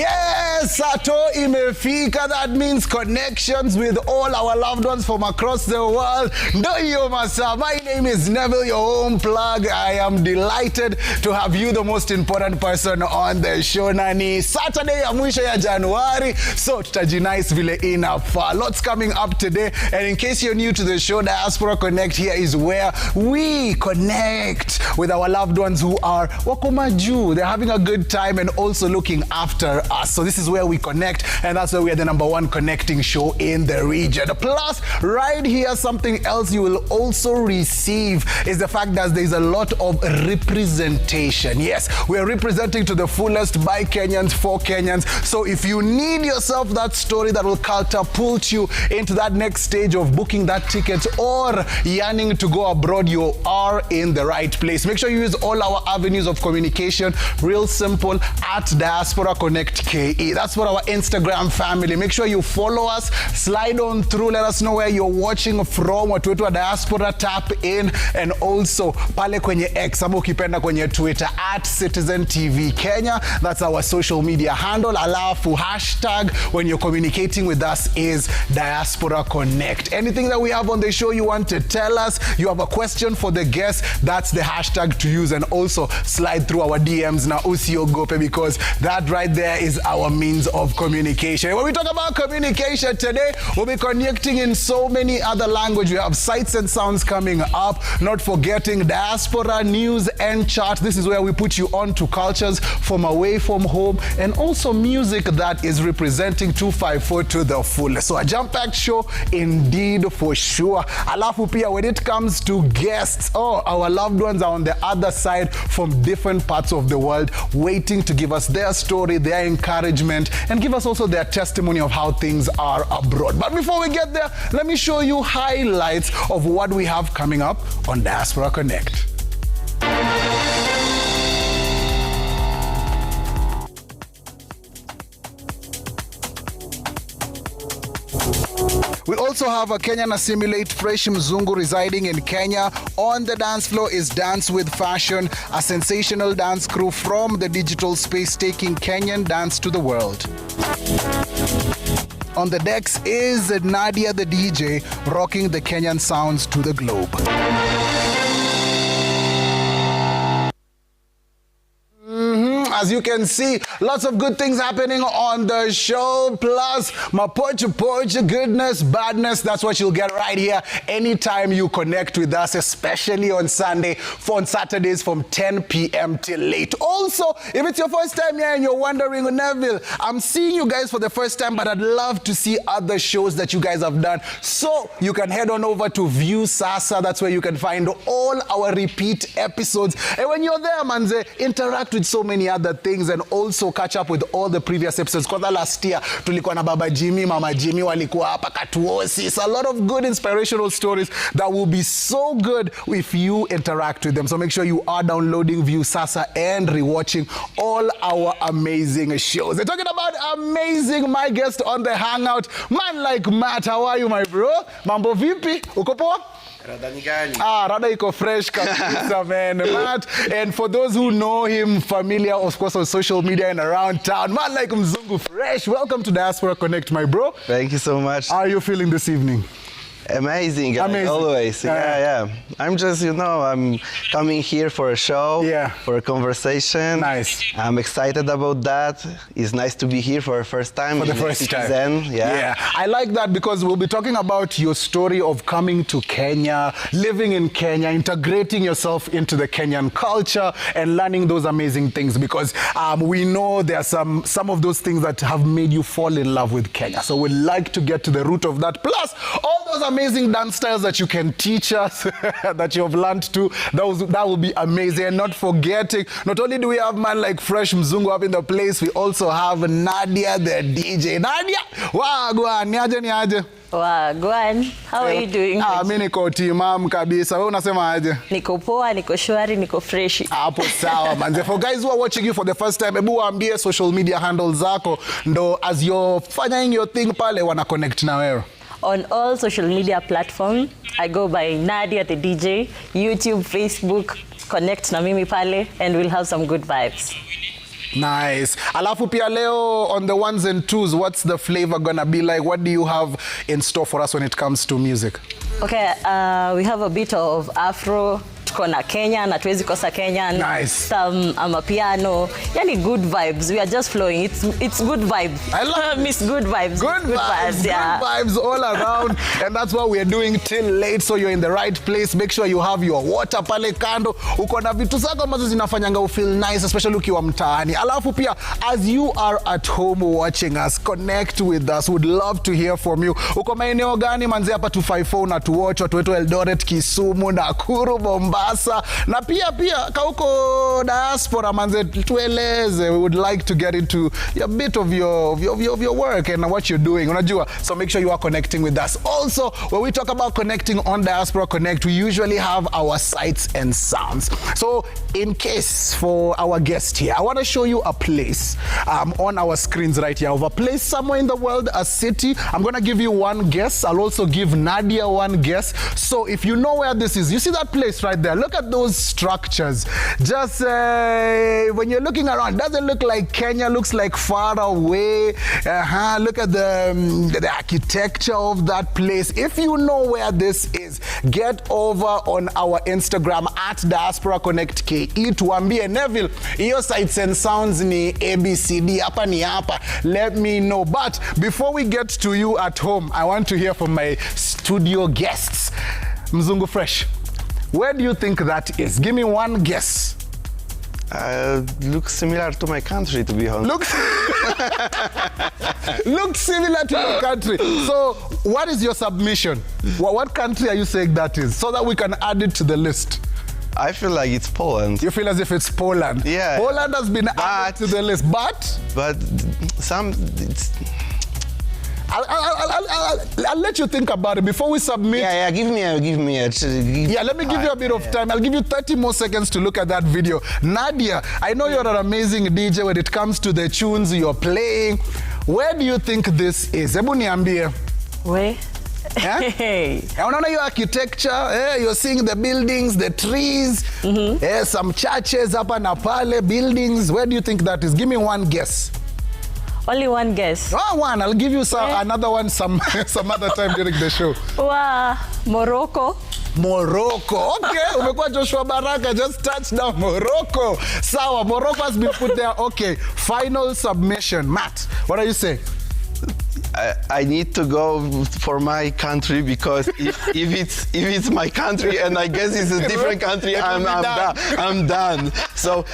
Yes, Sato imefika. That means connections with all our loved ones from across the world. No, yo, masa. My name is Neville, your home plug. I am delighted to have you, the most important person on the show. Nani Saturday ya mwisho ya Januari, so tutajinais vile inafaa. Lots coming up today, and in case you're new to the show, Diaspora Connect here is where we connect with our loved ones who are wako majuu. They're having a good time and also looking after us. So this is where we connect, and that's why we are the #1 connecting show in the region. Plus, right here, something else you will also receive is the fact that there's a lot of representation. Yes, we are representing to the fullest by Kenyans for Kenyans. So if you need yourself that story that will catapult you into that next stage of booking that ticket or yearning to go abroad, you are in the right place. Make sure you use all our avenues of communication. Real simple, at Diaspora Connect KE. That's for our Instagram family. Make sure you follow us, slide on through, let us know where you're watching from. Watu wetu wa Diaspora, tap in, and also pale kwenye X ama ukipenda kwenye Twitter at Citizen TV Kenya. That's our social media handle. Alafu hashtag when you're communicating with us is Diaspora Connect. Anything that we have on the show you want to tell us, you have a question for the guest, that's the hashtag to use, and also slide through our DMs na usiogope, because that right there is our means of communication. When we talk about communication today, we'll be connecting in so many other languages. We have sights and sounds coming up, not forgetting Diaspora News and Chart. This is where we put you on to cultures from away from home, and also music that is representing 254 to the fullest. So a jam-packed show indeed, for sure. Alafu pia, when it comes to guests, our loved ones are on the other side from different parts of the world, waiting to give us their story, their encouragement, and give us also their testimony of how things are abroad. But before we get there, let me show you highlights of what we have coming up on Diaspora Connect. We also have a Kenyan Assimilate Fresh Mzungu residing in Kenya. On the dance floor is Dance with Fashion, a sensational dance crew from the digital space taking Kenyan dance to the world. On the decks is Nadia the DJ, rocking the Kenyan sounds to the globe. As you can see, lots of good things happening on the show. Plus, my pocha goodness, badness, that's what you'll get right here anytime you connect with us, especially on Saturdays from 10 p.m. till late. Also, if it's your first time here and you're wondering, Neville, I'm seeing you guys for the first time, but I'd love to see other shows that you guys have done. So you can head on over to View Sasa. That's where you can find all our repeat episodes. And when you're there, manze, interact with so many other things and also catch up with all the previous episodes. Because last year, tulikuwa na Baba Jimmy, Mama Jimmy walikuwa hapa katuosi. It's a lot of good inspirational stories that will be so good if you interact with them. So make sure you are downloading View Sasa and rewatching all our amazing shows. And talking about amazing, my guest on the Hangout, man like Matt. How are you, my bro? Mambo vipi? Uko poa? Rada ni gani? Rada iko fresh kabisa, man. Matt, and for those who know him familiar, of course, on social media and around town, man like Mzungu Fresh. Welcome to Diaspora Connect, my bro. Thank you so much. How are you feeling this evening? Amazing, always. Yeah. I'm just, I'm coming here for a show, for a conversation. Nice. I'm excited about that. It's nice to be here for the first time. For the first time. Yeah. I like that because we'll be talking about your story of coming to Kenya, living in Kenya, integrating yourself into the Kenyan culture and learning those amazing things, because we know there are some of those things that have made you fall in love with Kenya. So we'd like to get to the root of that. Plus, all those amazing dance styles that you can teach us, that you have learned to, that will be amazing. And not forgetting, not only do we have man like Fresh Mzungu up in the place, we also have Nadia the DJ. Nadia, wagwan, niaje? Wagwan, how are you doing? Mimi niko timam kabisa. Wewe unasema aje? Niko poa, niko shwari, niko fresh. Hapo sawa manze. For guys who are watching you for the first time, hebu waambie social media handles zako, ndo as you're fanying your thing pale wana connect na wewe. On all social media platforms, I go by Nadia the DJ, YouTube, Facebook, connect na mimi pale, and we'll have some good vibes. Nice. Alafu pia leo on the ones and twos, what's the flavor gonna be like? What do you have in store for us when it comes to music? Okay, we have a bit of Afro, tuko na Kenya, na tuwezi kosa Kenyan. Nice. Some amapiano. Yani good vibes. We are just flowing. It's good vibes. I love Miss good vibes. Good vibes, yeah. good vibes all around. And that's what we're doing till late, so you're in the right place. Make sure you have your water pale kando. Uko na vitu zako ambazo zinafanyanga u feel nice, especially ukiwa mtaani. Alafu pia, as you are at home watching us, connect with us. Would love to hear from you. Uko maeneo gani manze hapa 254 na tuwatch watu wetu Eldoret, Kisumu, Nakuru, Mombasa. Na pia kauko diaspora manze tueleze. We would like to get into a bit of your work and what you're doing. Unajua? So make sure you are connecting with us. Also, when we talk about connecting on Diaspora Connect, we usually have our sights and sounds. So in case for our guest here, I want to show you a place on our screens right here, of a place somewhere in the world, a city. I'm going to give you one guess. I'll also give Nadia one guess. So if you know where this is, you see that place right there. Look at those structures. Just when you're looking around, doesn't look like Kenya, looks like far away. Look at the architecture of that place. If you know where this is, get over on our Instagram at Diaspora Connect KE. Tuambie Neville, iyo sights and sounds ni ABCD, hapa ni hapa. Let me know. But before we get to you at home, I want to hear from my studio guests. Mzungu Fresh, where do you think that is? Give me one guess. Looks similar to my country, to be honest. Looks similar to your country. So, what is your submission? What country are you saying that is? So that we can add it to the list. I feel like it's Poland. You feel as if it's Poland? Yeah. Poland has been added to the list, but I'll let you think about it before we submit. Yeah, give me a. Yeah, let me give you a bit of time. I'll give you 30 more seconds to look at that video. Nadia, I know you're an amazing DJ when it comes to the tunes you're playing. Where do you think this is? Hebu niambie. Where? Hey. Unaona your architecture, you're seeing the buildings, the trees, some churches hapa na pale, buildings. Where do you think that is? Give me one guess. Only one guess. Oh, one. I'll give you another one some other time during the show. Wow, Morocco. Morocco. Okay, umekuwa Joshua Baraka, just touched down Morocco. Sawa, Morocco has been put there. Okay, final submission. Matt, what are you saying? I need to go for my country, because if it's my country and I guess it's a different country, I'm done. So,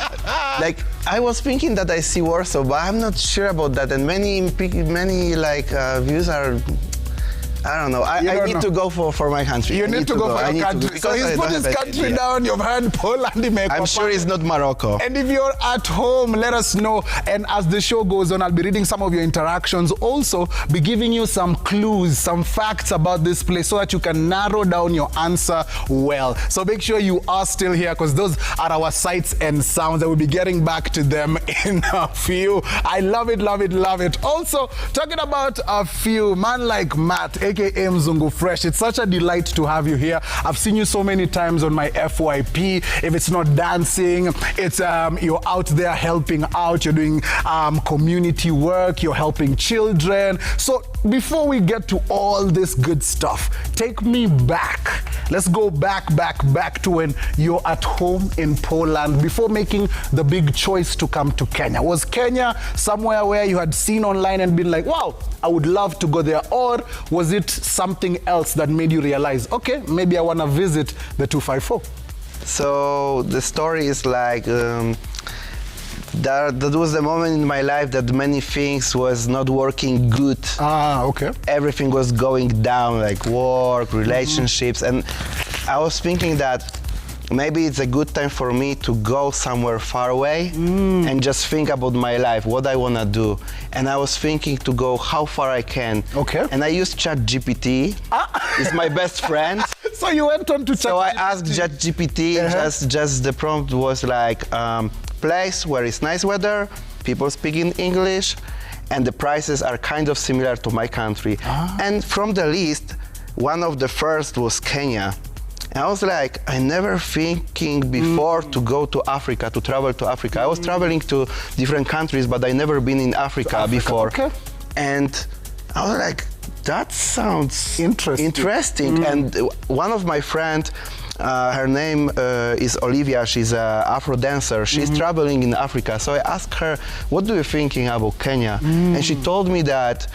like, I was thinking that I see Warsaw, but I'm not sure about that. And many views are. I don't know. I need to go for my country. You need to go for your country. So he's put his country down. You've heard Poland. I'm sure it's not Morocco. And if you're at home, let us know. And as the show goes on, I'll be reading some of your interactions. Also, be giving you some clues, some facts about this place, so that you can narrow down your answer well. So make sure you are still here, because those are our sights and sounds. I will be getting back to them in a few. I love it, love it, love it. Also, talking about a few, man like Matt, aka Mzungu Fresh, it's such a delight to have you here. I've seen you so many times on my FYP. If it's not dancing, it's you're out there helping out, you're doing community work, you're helping children. So before we get to all this good stuff, take me back. Let's go back to when you're at home in Poland before making the big choice to come to Kenya. Was Kenya somewhere where you had seen online and been like, wow, I would love to go there? Or was it something else that made you realize, okay, maybe I want to visit the 254? So the story is like, that was the moment in my life that many things was not working good. Okay. Everything was going down, like work, relationships, and I was thinking that maybe it's a good time for me to go somewhere far away and just think about my life, what I want to do. And I was thinking to go how far I can. Okay. And I used ChatGPT. It's my best friend. So you went on to ChatGPT. So I asked ChatGPT, just the prompt was like, place where it's nice weather, people speaking English, and the prices are kind of similar to my country. And from the list, one of the first was Kenya. I was like, I never thinking before to go to Africa, to travel to Africa. I was traveling to different countries, but I never been in Africa before. Okay. And I was like, that sounds interesting. And one of my friends, her name is Olivia. She's an Afro dancer. She's traveling in Africa. So I asked her, what do you thinking about Kenya? And she told me that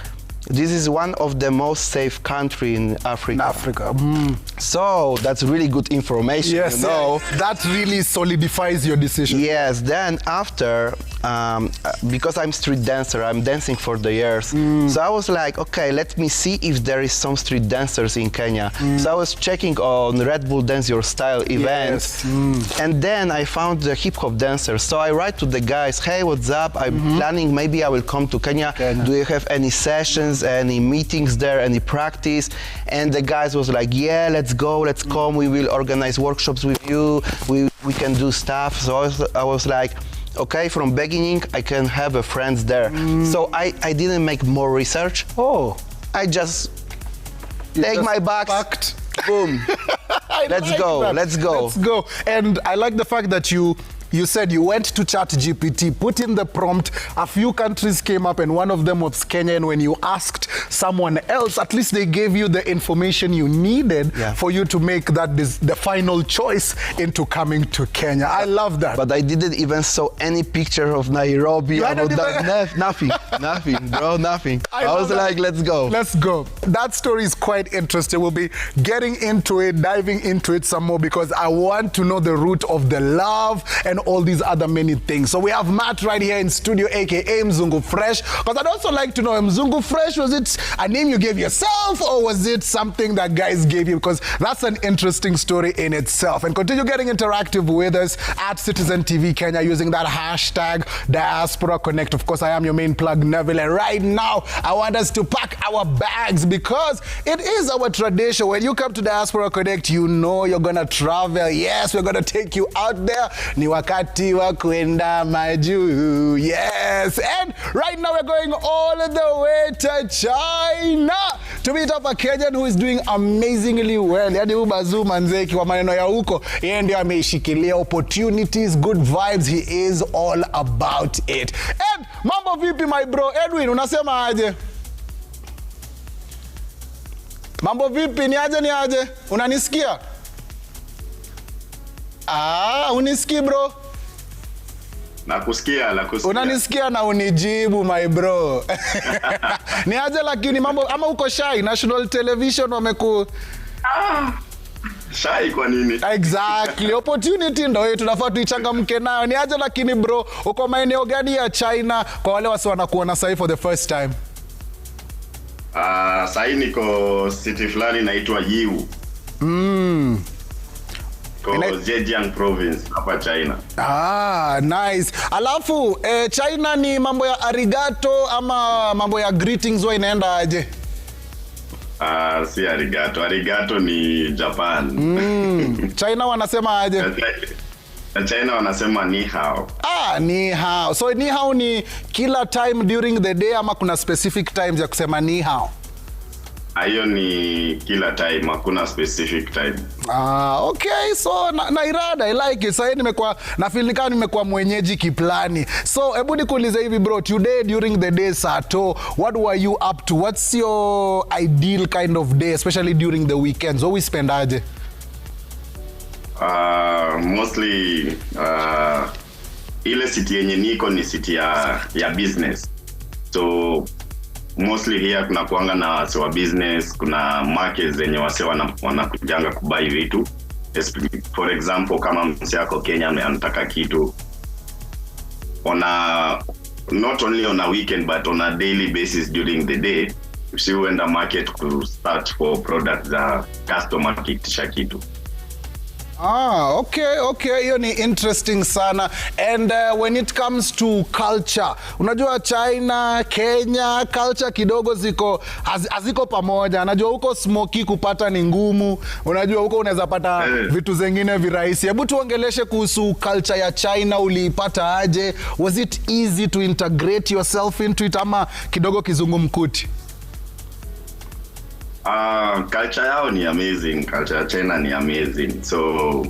this is one of the most safe country in Africa. So that's really good information. Yes, you know? That really solidifies your decision. Yes, then after, because I'm street dancer, I'm dancing for the years. So I was like, okay, let me see if there is some street dancers in Kenya. So I was checking on Red Bull Dance Your Style event. And then I found the hip hop dancers. So I write to the guys, hey, what's up? I'm planning, maybe I will come to Kenya. Do you have any sessions, any meetings there, any practice? And the guys was like, yeah, let's go, let's come. We will organize workshops with you. We can do stuff. So I was like, okay, from beginning, I can have a friends there. So I didn't make more research. I just take my bags, boom. Let's go. And I like the fact that you said you went to ChatGPT, put in the prompt, a few countries came up and one of them was Kenya, and when you asked someone else, at least they gave you the information you needed for you to make that the final choice into coming to Kenya. I love that. But I didn't even saw any picture of Nairobi. Nothing, bro, nothing. I was like, let's go. Let's go. That story is quite interesting. We'll be getting into it, diving into it some more, because I want to know the root of the love and all these other many things. So we have Matt right here in studio, aka Mzungu Fresh, because I'd also like to know, Mzungu Fresh, was it a name you gave yourself or was it something that guys gave you? Because that's an interesting story in itself. And continue getting interactive with us at Citizen TV Kenya using that hashtag Diaspora Connect. Of course, I am your main plug, Neville, and right now I want us to pack our bags because it is our tradition. When you come to Diaspora Connect, you know you're gonna travel. Yes, we're gonna take you out there. Ni wakati wa kwenda majuu. Yes, and right now we're going all the way to China to meet up a Kenyan who is doing amazingly well. Yadi ubazu manzeki wa maneno ya huko, yeye ndio ameishikilia opportunities, good vibes. He is all about it. And mambo vipi my bro? Edwin, unasema aje? Mambo vipi? Ni aje? Unanisikia? Unisikii bro? Nakusikia. Unanisikia na unijibu my bro. Ni aje lakini mambo ama uko shy? National Television wameku shy kwa nini? Exactly. Opportunity ndio hiyo tunafaa tuichangamke nayo. Ni aje lakini bro, uko maeneo gani ya China kwa wale wasi wanakuona sasa for the first time? Sasa niko city fulani inaitwa Yiwu. Zhejiang province hapa China. Nice. Alafu China ni mambo ya arigato ama mambo ya greetings wa inaenda aje? Si arigato. Arigato ni Japan. China wanasema aje? China wanasema ni hao. Ni hao. So ni hao ni kila time during the day ama kuna specific times ya kusema ni hao? Hiyo ni kila time, hakuna specific time. Okay, so na irada, I like it. Sasa na feel ni kama nimekuwa mwenyeji kiplani. So hebu nikuulize hivi bro, today during the day Sato, what were you up to? What's your ideal kind of day, especially during the weekends? What we spend aje? Mostly ile city yenye niko ni city ya business. So mostly here kuna kuanga na wase wa business, kuna markets zenye wase wanakujanga kubai vitu. For example, kama mse yako Kenya anataka kitu not only on a weekend but on a daily basis during the day, si uenda market to start for products za customer kitisha kitu. Okay. Hiyo ni interesting sana. And when it comes to culture, unajua China, Kenya, culture kidogo haziko pamoja. Unajua huko smoky kupata ni ngumu. Unajua huko unaweza pata vitu zingine virahisi. Hebu tuongeleshe kuhusu culture ya China, uliipata aje? Was it easy to integrate yourself into it ama kidogo kizungumkuti? Culture yao ni amazing, culture ya China ni amazing. So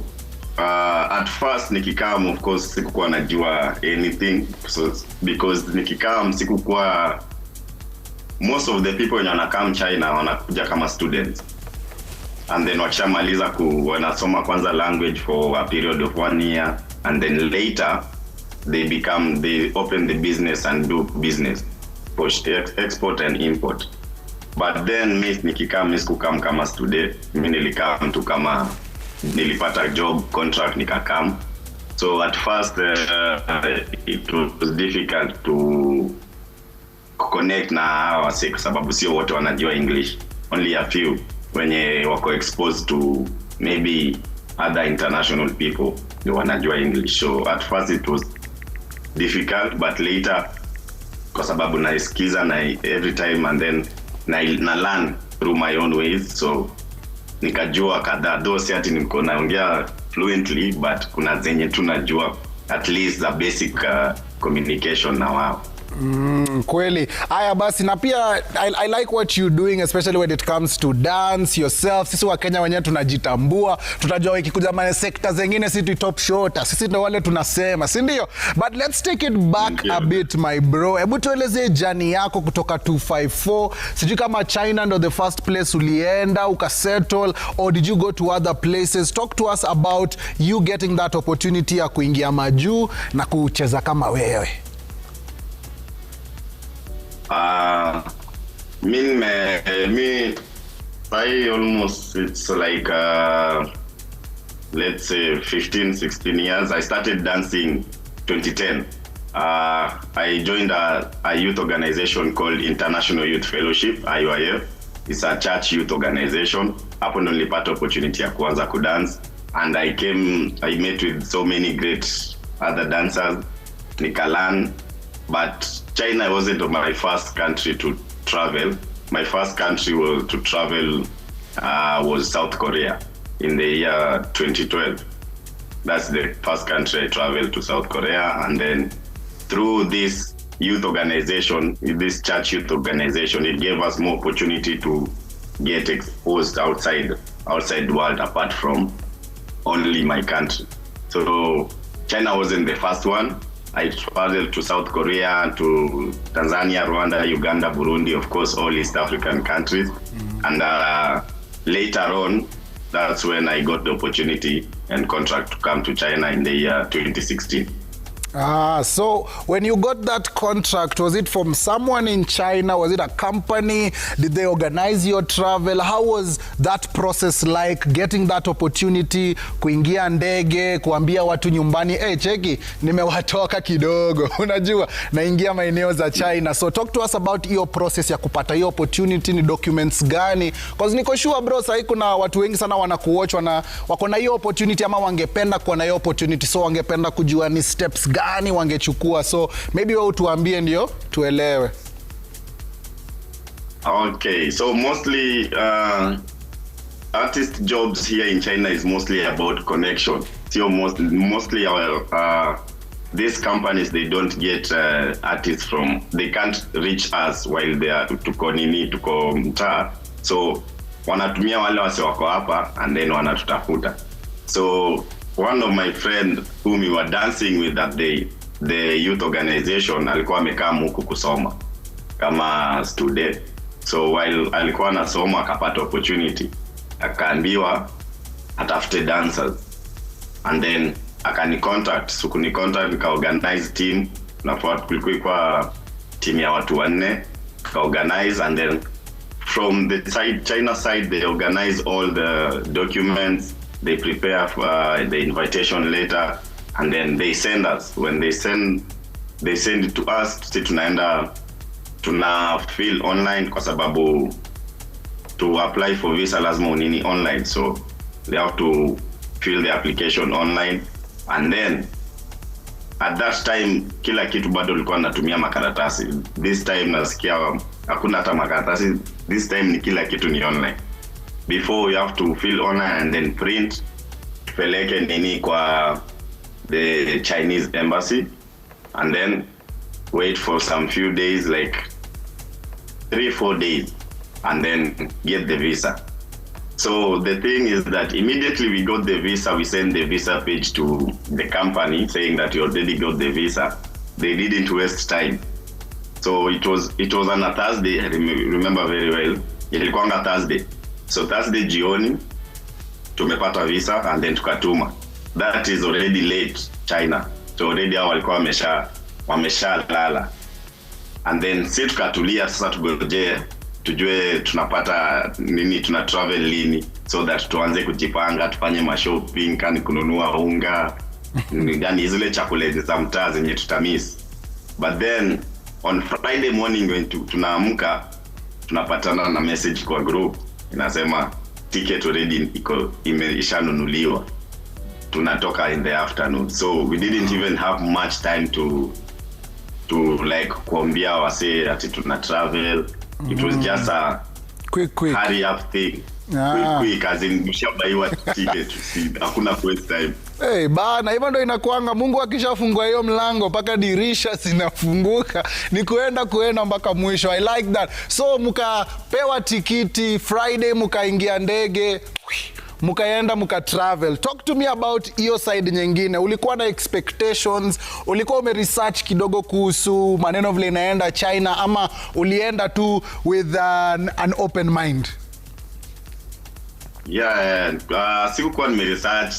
at first nikikam, of course sikukuwa najua anything, so because nikikam sikukuwa, most of the people when wanakam China wanakuja kama students, and then wakishamaliza wanasoma kwanza language for a period of 1 year, and then later they open the business and do business for export and import. But then nikikam sikukam kama student, mimi nilikam tu kama nilipata job contract nikakam. So at first it was difficult to connect na hawa kwa sababu sio wote wanajua English, only a few wenye wako exposed to maybe other international people ndio wanajua English. So at first it was difficult, but later kwa sababu naisikiza na every time, and then na learn through my own ways, so nikajua kadhaa, though si ati niko naongea fluently, but kuna zenye tunajua at least the basic communication na wao. Kweli. Aya basi, na pia I like what you're doing, especially when it comes to dance yourself. Sisi wa Kenya wenyewe tunajitambua, tutajua ikikuja mane sekta zingine sisi top shorter, sisi ndio wale tunasema, si ndio? But let's take it back a bit my bro. Hebu tueleze journey yako kutoka 254. Sijui kama China ndo the first place ulienda ukasettle, or did you go to other places? Talk to us about you getting that opportunity ya kuingia majuu na kucheza kama wewe. Me, I almost, it's like, let's say 15, 16 years. I started dancing 2010. I joined a youth organization called International Youth Fellowship, IYF. It's a church youth organization. Hapo ndo nilipata opportunity ya kuanza kudance. And I met with so many great other dancers, nikalan. But China wasn't my first country to travel. My first country to travel was South Korea in the year 2012. That's the first country I traveled to, South Korea. And then through this youth organization, this church youth organization, it gave us more opportunity to get exposed outside the world, apart from only my country. So China wasn't the first one. I traveled to South Korea, to Tanzania, Rwanda, Uganda, Burundi, of course, all East African countries. And later on, that's when I got the opportunity and contract to come to China in the year 2016. So when you got that contract, was it from someone in China? Was it a company? Did they organize your travel? How was that process like, getting that opportunity, kuingia ndege, kuambia watu nyumbani, hey, cheki, nimewatoka kidogo, unajua, naingia maeneo za China. So talk to us about your process ya kupata hiyo opportunity, ni documents gani? Because niko sure bro, sahi kuna watu wengi sana wanakuwatch, wako na hiyo opportunity ama wangependa kuwa na hiyo opportunity, so wangependa kujua ni steps gani wangechukua, so maybe wewe tuambie ndio tuelewe. Okay, so mostly artist jobs here in China is mostly about connection. So mostly our these companies, they don't get artists from, they can't reach us while they are tuko mtaa, so wanatumia wale wase wako hapa and then wanatutafuta. So one of my friend whom we were dancing with at the youth organization, alikuwa amekaa huku kusoma kama student. So while alikuwa anasoma akapata opportunity, akaambiwa atafute dancers, and then akanicontact. So kunicontact, nikaorganize team, na kulikuwa team ya watu 4, organize, and then from the China side they organize all the documents, they prepare for the invitation letter, and then they send us. When they send it to us, tunaenda tuna fill online kwa sababu to apply for visa lazima unini online, so they have to fill the application online. And then at that time kila kitu bado ulikuwa natumia makaratasi. This time nasikia hakuna hata makaratasi. This time ni kila kitu ni online. Before you have to fill online and then print, peleke nini kwa the Chinese embassy, and then wait for some few days, like 3-4 days, and then get the visa. So the thing is that immediately we got the visa, we sent the visa page to the company saying that you already got the visa. They didn't waste time. So it was on a Thursday, I remember very well. Ilikuwanga Thursday. So Thursday jioni, tumepata visa and then tukatuma. That is already late, China. So already hao walikuwa wamesha lala. And then si tukatulia sasa tugoje tujue tunapata nini, tuna travel lini, so that tuanze kujipanga, tufanye ma-shopping, kani kununua unga, gani zile chakula za mtaa zenye tutamiss. But then on Friday morning when tunaamka tunapatana na message kwa group inasema ticket already imeshanunuliwa, tunatoka in the afternoon. So we didn't even have much time to like kuambia wase ati tuna travel. It was just a quick hurry up thing. Quick as in mshabaiwa ticket, hakuna waste time. Hey, bana, hivyo ndo inakuanga. Mungu akishafungua hiyo mlango mpaka dirisha zinafunguka, ni kuenda mpaka mwisho. I like that. So mkapewa tikiti Friday, mkaingia ndege, mukaenda mukatravel. Talk to me about hiyo side nyingine. Ulikuwa na expectations, ulikuwa umeresearch kidogo kuhusu maneno vile inaenda China, ama ulienda tu with an open mind? Yeah, sikukuwa nimeresearch,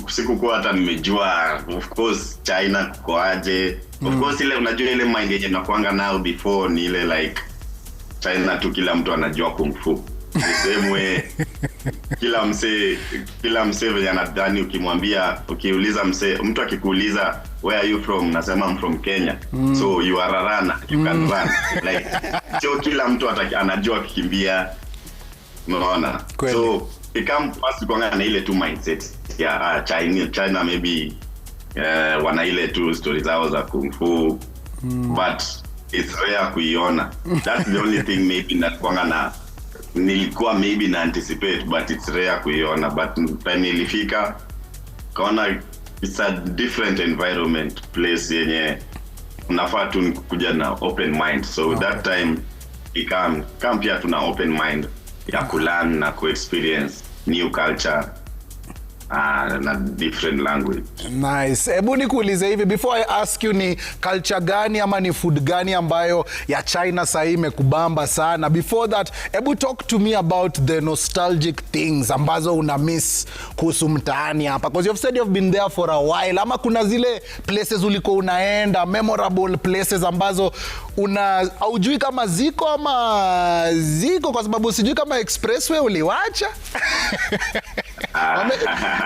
sikukuwa hata nimejua of course China kukoaje. Of course ile unajua ile mind yenye nakuanga nao before ni ile like China tu kila mtu anajua kung fu. The same way kila mse vile anadhani ukiuliza mtu akikuuliza where are you from, nasema I'm from Kenya. So you are a runner, you can run. Like so kila mtu anajua kukimbia, unaona. So ikam first kuanga na ile tu mindset ya China maybe wana ile tu stories zao za kung fu, but it's rare kuiona. That's the only thing maybe nakuanga na nilikuwa maybe na anticipate, but it's rare kuiona. But time ilifika kaona it's a different environment, place yenye unafaa tu kuja na open mind. So that time ikam pia tuna open mind ya kulearn na ku-experience new culture na different language. Nice. Hebu nikuulize hivi, before I ask you, ni culture gani ama ni food gani ambayo ya China sasa imekubamba sana? Before that, hebu talk to me about the nostalgic things ambazo una miss kuhusu mtaani hapa, because you've said you've been there for a while. Ama kuna zile places uliko unaenda, memorable places ambazo haujui kama ziko ama ziko, kwa sababu sijui kama expressway uliwacha.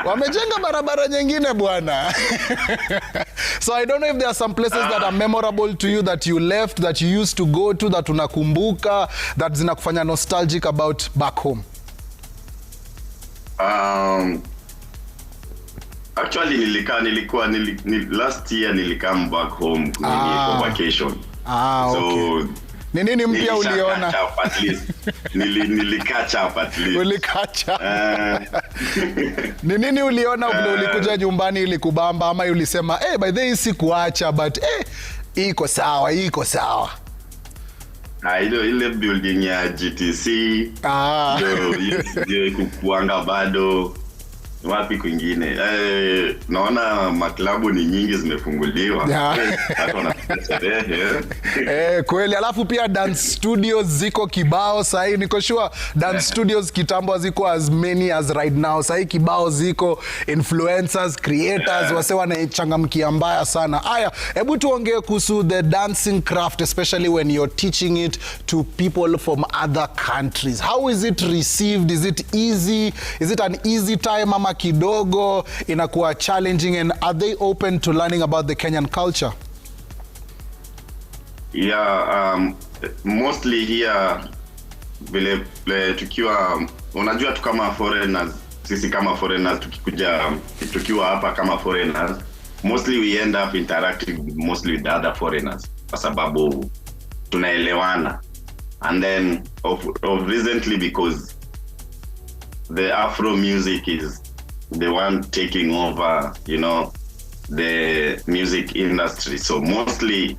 Wamejenga barabara nyingine bwana. So I don't know if there are some places that are memorable to you, that you left, that you used to go to, that unakumbuka, that zinakufanya nostalgic about back home. Actually last year nilikam back home for vacation. Okay. Ni nini mpya uliona? Nilicatch up at least. Ulikatcha. Ni nini uliona vile ulikuja nyumbani ilikubamba, ama ulisema by the way sikuacha but iko sawa? Ile building ya GTC. Ndio kukuanga bado. Wapi kwingine? Naona maklabu ni nyingi zimefunguliwa. Kweli. Alafu pia dance studios ziko kibao sahi. Niko sure dance studios kitambo ziko as many as right now. Sahi kibao ziko, influencers, creators, wase wanachangamkia mbaya sana. Aya, hebu tuongee kuhusu the dancing craft, especially when you're teaching it to people from other countries. How is it received? Is it easy? Is it an easy time ama kidogo inakuwa challenging, and are they open to learning about the Kenyan culture? Yeah, mostly here vile tukiwa unajua tu kama foreigners, sisi kama foreigners tukiwa hapa kama foreigners, mostly we end up interacting mostly with the other foreigners kwa sababu tunaelewana. And then of recently, because the Afro music is the one taking over, the music industry. So mostly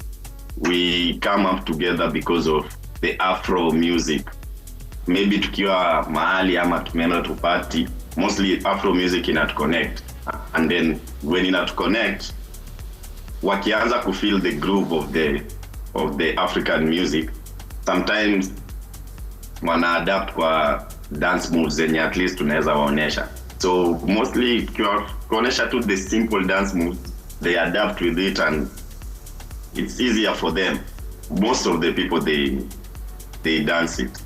we come up together because of the Afro music. maybe tukiwa mahali ama tumeenda to party, mostly Afro music inat connect, and then when inat connect, wakianza ku feel the groove of the African music, sometimes wana adapt kwa dance moves zenye at least tunaweza waonyesha. So mostly kuonyesha to the simple dance moves, they adapt with it and it's easier for them. Most of the people they dance it.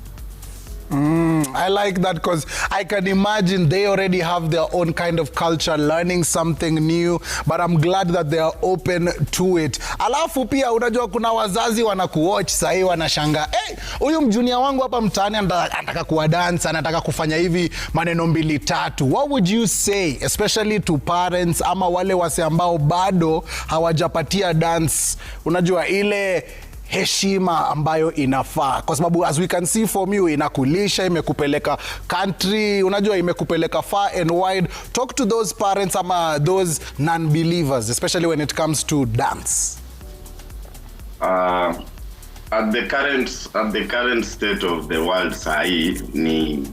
I like that because I can imagine they already have their own kind of culture, learning something new, but I'm glad that they are open to it. Alafu pia unajua kuna wazazi wanakuwatch sahi wanashanga, huyu mjunior wangu hapa mtaani anataka kuwa dance, anataka kufanya hivi maneno mbili tatu. What would you say especially to parents ama wale wase ambao bado hawajapatia dance, unajua ile heshima ambayo inafaa, kwa sababu as we can see from you, inakulisha, imekupeleka country, unajua imekupeleka far and wide. Talk to those parents ama those non-believers, especially when it comes to dance. At the current state of the world sahi, ni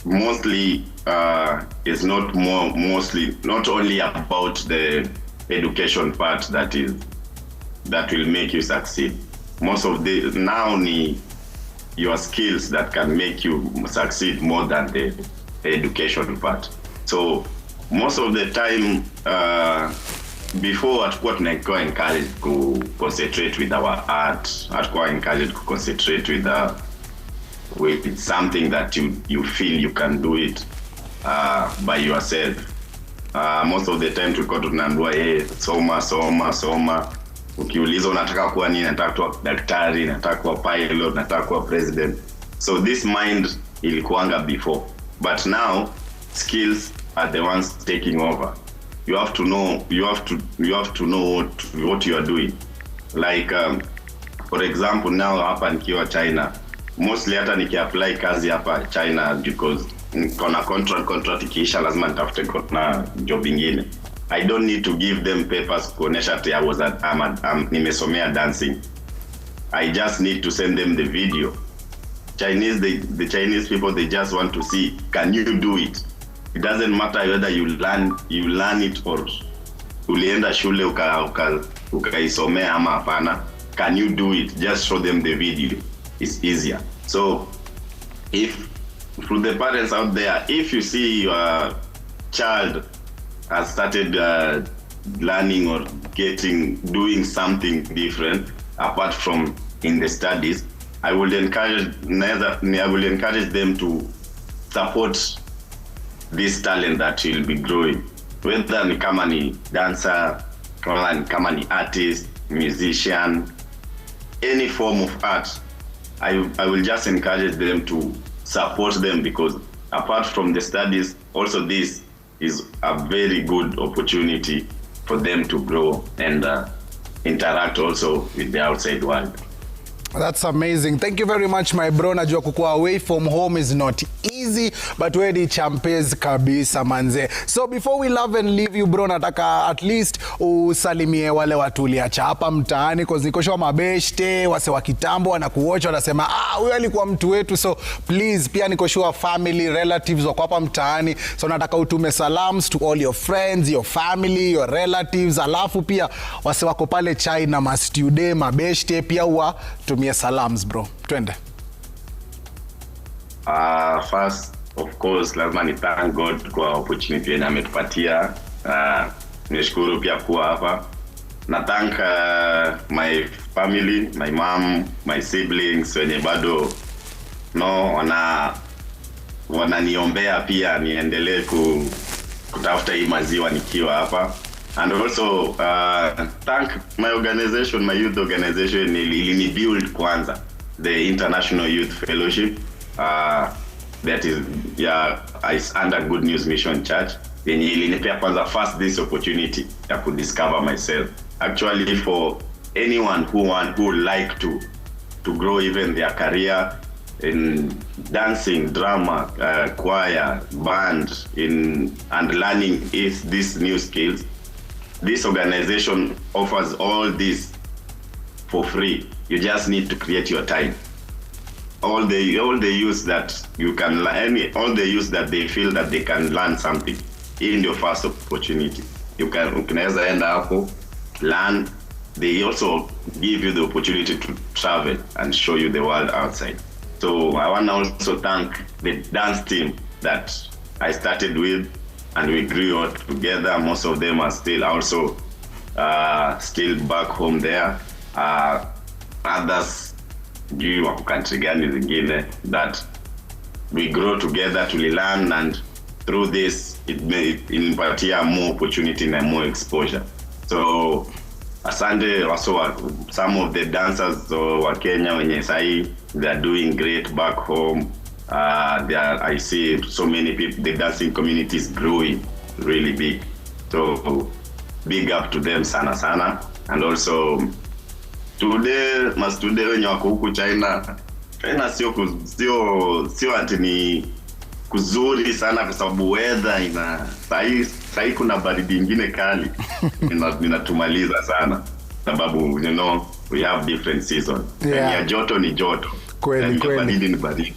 mostly is not only about the education part that will make you succeed. Most of the now your skills that can make you succeed more than the education part. So most of the time before hatukuwa tunakuwa encouraged to concentrate with our art, hatukuwa encouraged to concentrate with something that you feel you can do it by yourself. Most of the time tulikuwa tunaambiwa soma. Ukiuliza unataka kuwa nini, nataka kuwa daktari, nataka kuwa pilot, nataka kuwa president. So this mind ilikuanga before, but now skills are the ones taking over. You have to know what you are doing. Like for example, now hapa nikiwa China, mostly hata nikiapply kazi hapa China because kona contract ikiisha lazima nitafute na job ingine. I don't need to give them papers kuonesha ati nimesomea dancing. I just need to send them the video. The Chinese people, they just want to see, can you do it? It doesn't matter whether you learn it or ulienda shule ukaisomea ama hapana. Can you do it? Just show them the video. It's easier. So if for the parents out there, if you see your child has started learning or doing something different apart from in the studies, I will encourage them to support this talent that will be growing. Whether ni kama ni dancer, kama ni artist, musician, any form of art, I will just encourage them to support them, because apart from the studies, also this is a very good opportunity for them to grow and interact also with the outside world. That's amazing. Thank you very much, my bro. Najua kukua away from home is not easy, but we ni champez kabisa manze. So before we love and leave you, bro, nataka at least usalimie wale watu uliacha hapa mtaani, cause nikoshwa mabeshte, wase wa kitambo wanakuwatch wanasema huyu alikuwa mtu wetu. So please, pia nikoshwa family, relatives wako hapa mtaani. So nataka utume salams to all your friends, your family, your relatives. Alafu pia wase wako pale China, ma student, mabeshte, pia tumie salams, bro. Twende. First, of course, lazima ni thank God kwa opportunity yenye ametupatia. Nishukuru pia kuwa hapa. Na thank my family, my mom, my siblings wenye bado wananiombea pia niendelee kutafuta hii maziwa nikiwa hapa. And also thank my organization, my youth organization, ilini build kwanza, the International Youth Fellowship. That is under Good News Mission Church. Yenye ilinipea kwanza first this opportunity ya discover myself. Actually, for anyone who like to grow even their career in dancing, drama, choir, band, and learning these new skills, this organization offers all this for free. You just need to create your time. all the use that you can learn, all the use that they feel that they can learn something. In your first opportunity, unaweza enda hapo, learn. They also give you the opportunity to travel and show you the world outside. So I want to also thank the dance team that I started with, and we grew up together. Most of them are still also still back home there. Others juu wako country gani zingine, that we grow together to learn, and through this it inipatia more opportunity and more exposure. So asante also some of the dancers wa Kenya wenye sahi, they are doing great back home. I see so many people, the dancing community is growing really big. So big up to them sana sana. And today wenye wako huku China sio ati ni kuzuri sana kwa sababu weather sahi kuna baridi nyingine kali inatumaliza sana sababu we have different seasons. Yeah. Ya joto ni joto, kweli baridi ni baridi.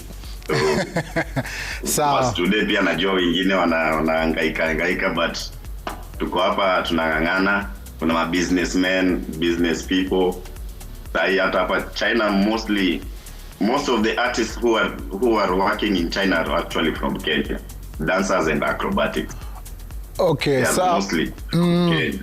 So today pia najua wengine wanahangaika but tuko hapa tunangangana. Kuna business people. Sahi hata hapa China, most of the artists who are working in China are actually from Kenya, dancers and acrobatics. Okay, so mostly Kenya.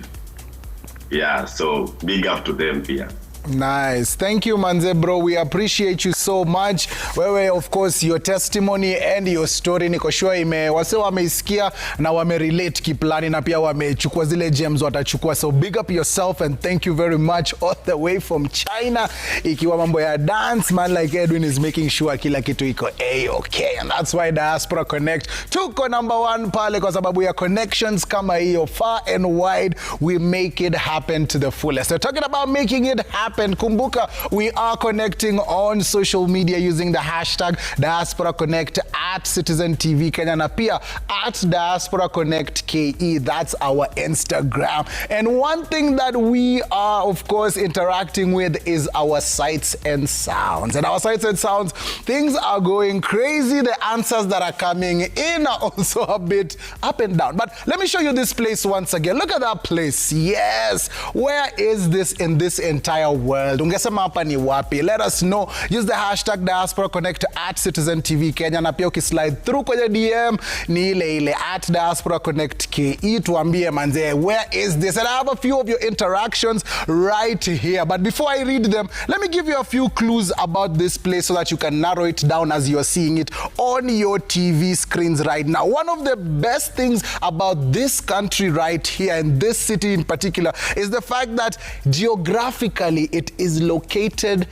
Yeah, so big up to them here. Nice. Thank you, Manze bro. We appreciate you so much. Wewe, of course, your testimony and your story niko sure wase wameisikia na wamerelate kiplani na pia wamechukua zile gems watachukua. So big up yourself and thank you very much all the way from China. Ikiwa mambo ya dance, man like Edwin is making sure kila kitu iko A-okay. And that's why Diaspora Connect tuko number 1 pale kwa sababu ya connections kama hiyo. Far and wide, we make it happen to the fullest. So talking about making it happen, kumbuka, we are connecting on social media using the hashtag Diaspora Connect at Citizen TV Kenya na pia at Diaspora Connect KE. That's our Instagram. And one thing that we are, of course, interacting with is our sights and sounds. And our sights and sounds, things are going crazy. The answers that are coming in are also a bit up and down. But let me show you this place once again. Look at that place. Yes. Where is this in this entire world? Ungesema hapa ni wapi? Let us know. Use the hashtag Diaspora Connect at Citizen TV Kenya na pia ukislide through kwenye DM ni ile at Diaspora Connect KE. Tuambie manze, where is this? And I have a few of your interactions right here. But before I read them, let me give you a few clues about this place so that you can narrow it down as you're seeing it on your TV screens right now. One of the best things about this country right here and this city in particular is the fact that geographically it is located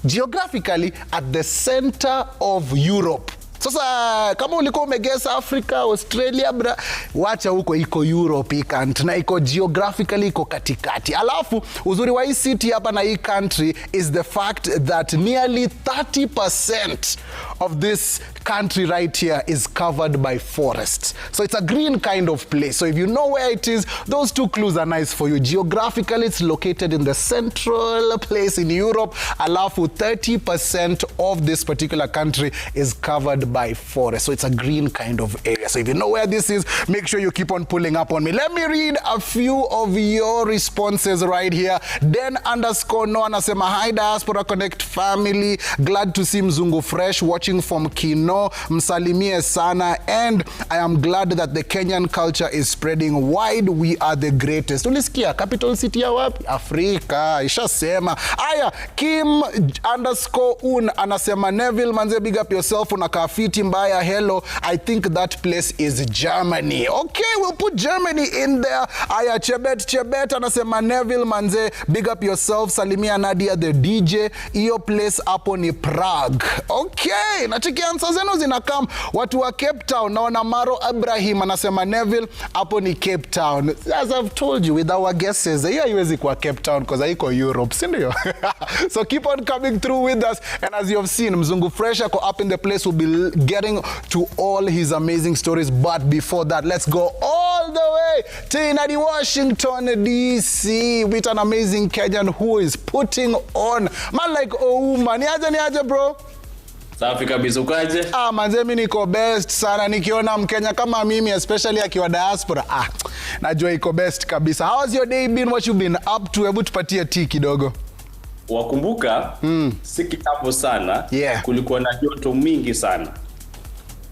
geographically at the center of Europe. Sasa kama ulikuwa umegesa Africa, Australia, wacha huko iko Europe hii country na iko geographically iko katikati. Alafu uzuri wa hii city hapa na hii country is the fact that nearly 30% of this country right here is covered by forests. So it's a green kind of place. So if you know where it is, those two clues are nice for you. Geographically, it's located in the central place in Europe. Alafu 30% of this particular country is covered by forest. So it's a green kind of area. So if you know where this is, make sure you keep on pulling up on me. Let me read a few of your responses right here. Den_no anasema, hi Diaspora Connect family. Glad to see Mzungu Fresh watching from Kino. Msalimie sana. And I am glad that the Kenyan culture is spreading wide. We are the greatest. Ulisikia capital city ya wapi? Afrika. Ishasema. Aya, Kim_un anasema, Neville manze, big up yourself. Unakaa fiti mbaya. Hello. I think that place is Germany. Okay, we'll put Germany in there. Aya, Chebet anasema, Neville manze, big up yourself. Salimia Nadia the DJ. Iyo place hapo ni Prague. Okay, nachiki answer zenu zinakam. Watu wa Cape Town, naona Maro Ibrahim anasema, Neville hapo ni Cape Town. As I've told you with our guesses, hiyo haiwezi kuwa Cape Town because haiko Europe, si ndio? So keep on coming through with us, and as you have seen, Mzungu Fresh ako up in the place. Will be getting to all his amazing stories, but before that, let's go all the way to Washington DC with an amazing Kenyan who is putting on, man like Ouma. Niaje bro? Safi kabisa, ukaje? Manze mimi niko best sana nikiona Mkenya kama mimi, especially akiwa diaspora. Najua iko best kabisa. How has your day been? What you been up to? Hebu tupatie tea kidogo. Wakumbuka si kitambo sana, Yeah. kulikuwa na joto mingi sana.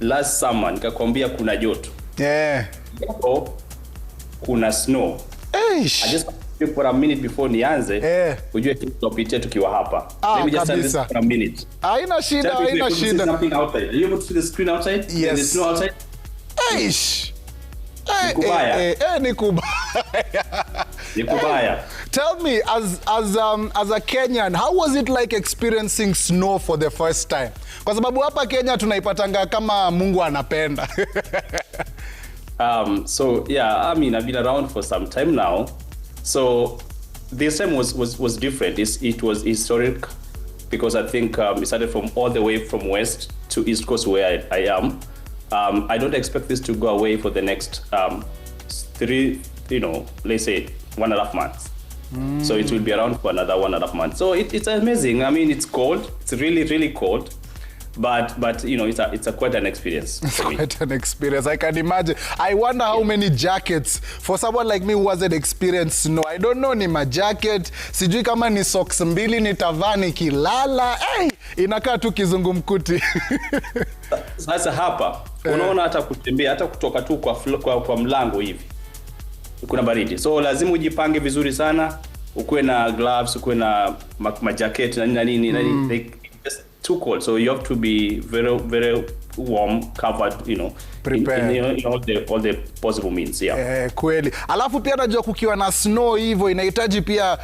Last summer nikakwambia kuna joto. Yeah. Hapo kuna snow. Eish. I just for a minute before nianze, ujue tunapitia tukiwa hapa. Let me just say this for a minute. Haina shida, haina shida. Something outside. Are you able to see the screen outside? Yes. There's snow outside? Eish. Ni kubaya. Tell me, as a Kenyan, how was it like experiencing snow for the first time? Kwa sababu hapa Kenya tunaipatanga kama Mungu anapenda. So yeah, I mean, I've been around for some time now. So this time was different. It was historic because I think it started from all the way from west to east coast where I am. I don't expect this to go away for the next 3, let's say 1.5 months. So it will be around for another 1.5 months. So it's amazing. I mean, it's cold. It's really, really cold. But it's quite an experience. It's quite an experience. I can imagine. I wonder how many jackets for someone like me who hasn't experienced snow. I don't know, ni majacket, sijui kama ni socks mbili nitavaa nikilala. Inakaa tu kizungumkuti. Sasa hapa unaona hata kutembea, hata kutoka tu kwa mlango hivi kuna baridi. So lazima ujipange vizuri sana, ukuwe na gloves, ukuwe na majacket na nini. Like, it's too cold, so you have to be very, very warm, covered, prepared in all the possible means. Yeah. Kweli. Alafu pia najua kukiwa na snow hivyo inahitaji pia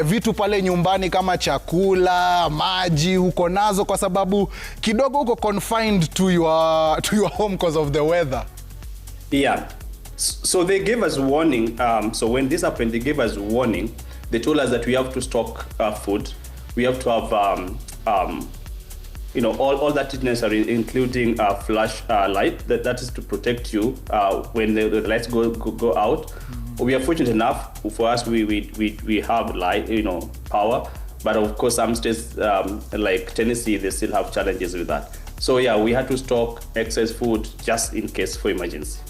vitu pale nyumbani kama chakula, maji uko nazo, kwa sababu kidogo uko confined to your home because of the weather. Yeah. So they gave us warning. So when this happened, they gave us warning. They told us that we have to stock food. We have to have all that is necessary, including flash light. That is to protect you when the lights go out. We are fortunate enough for us. We have light, power. But of course, some states like Tennessee, they still have challenges with that. So yeah, we had to stock excess food just in case for emergency.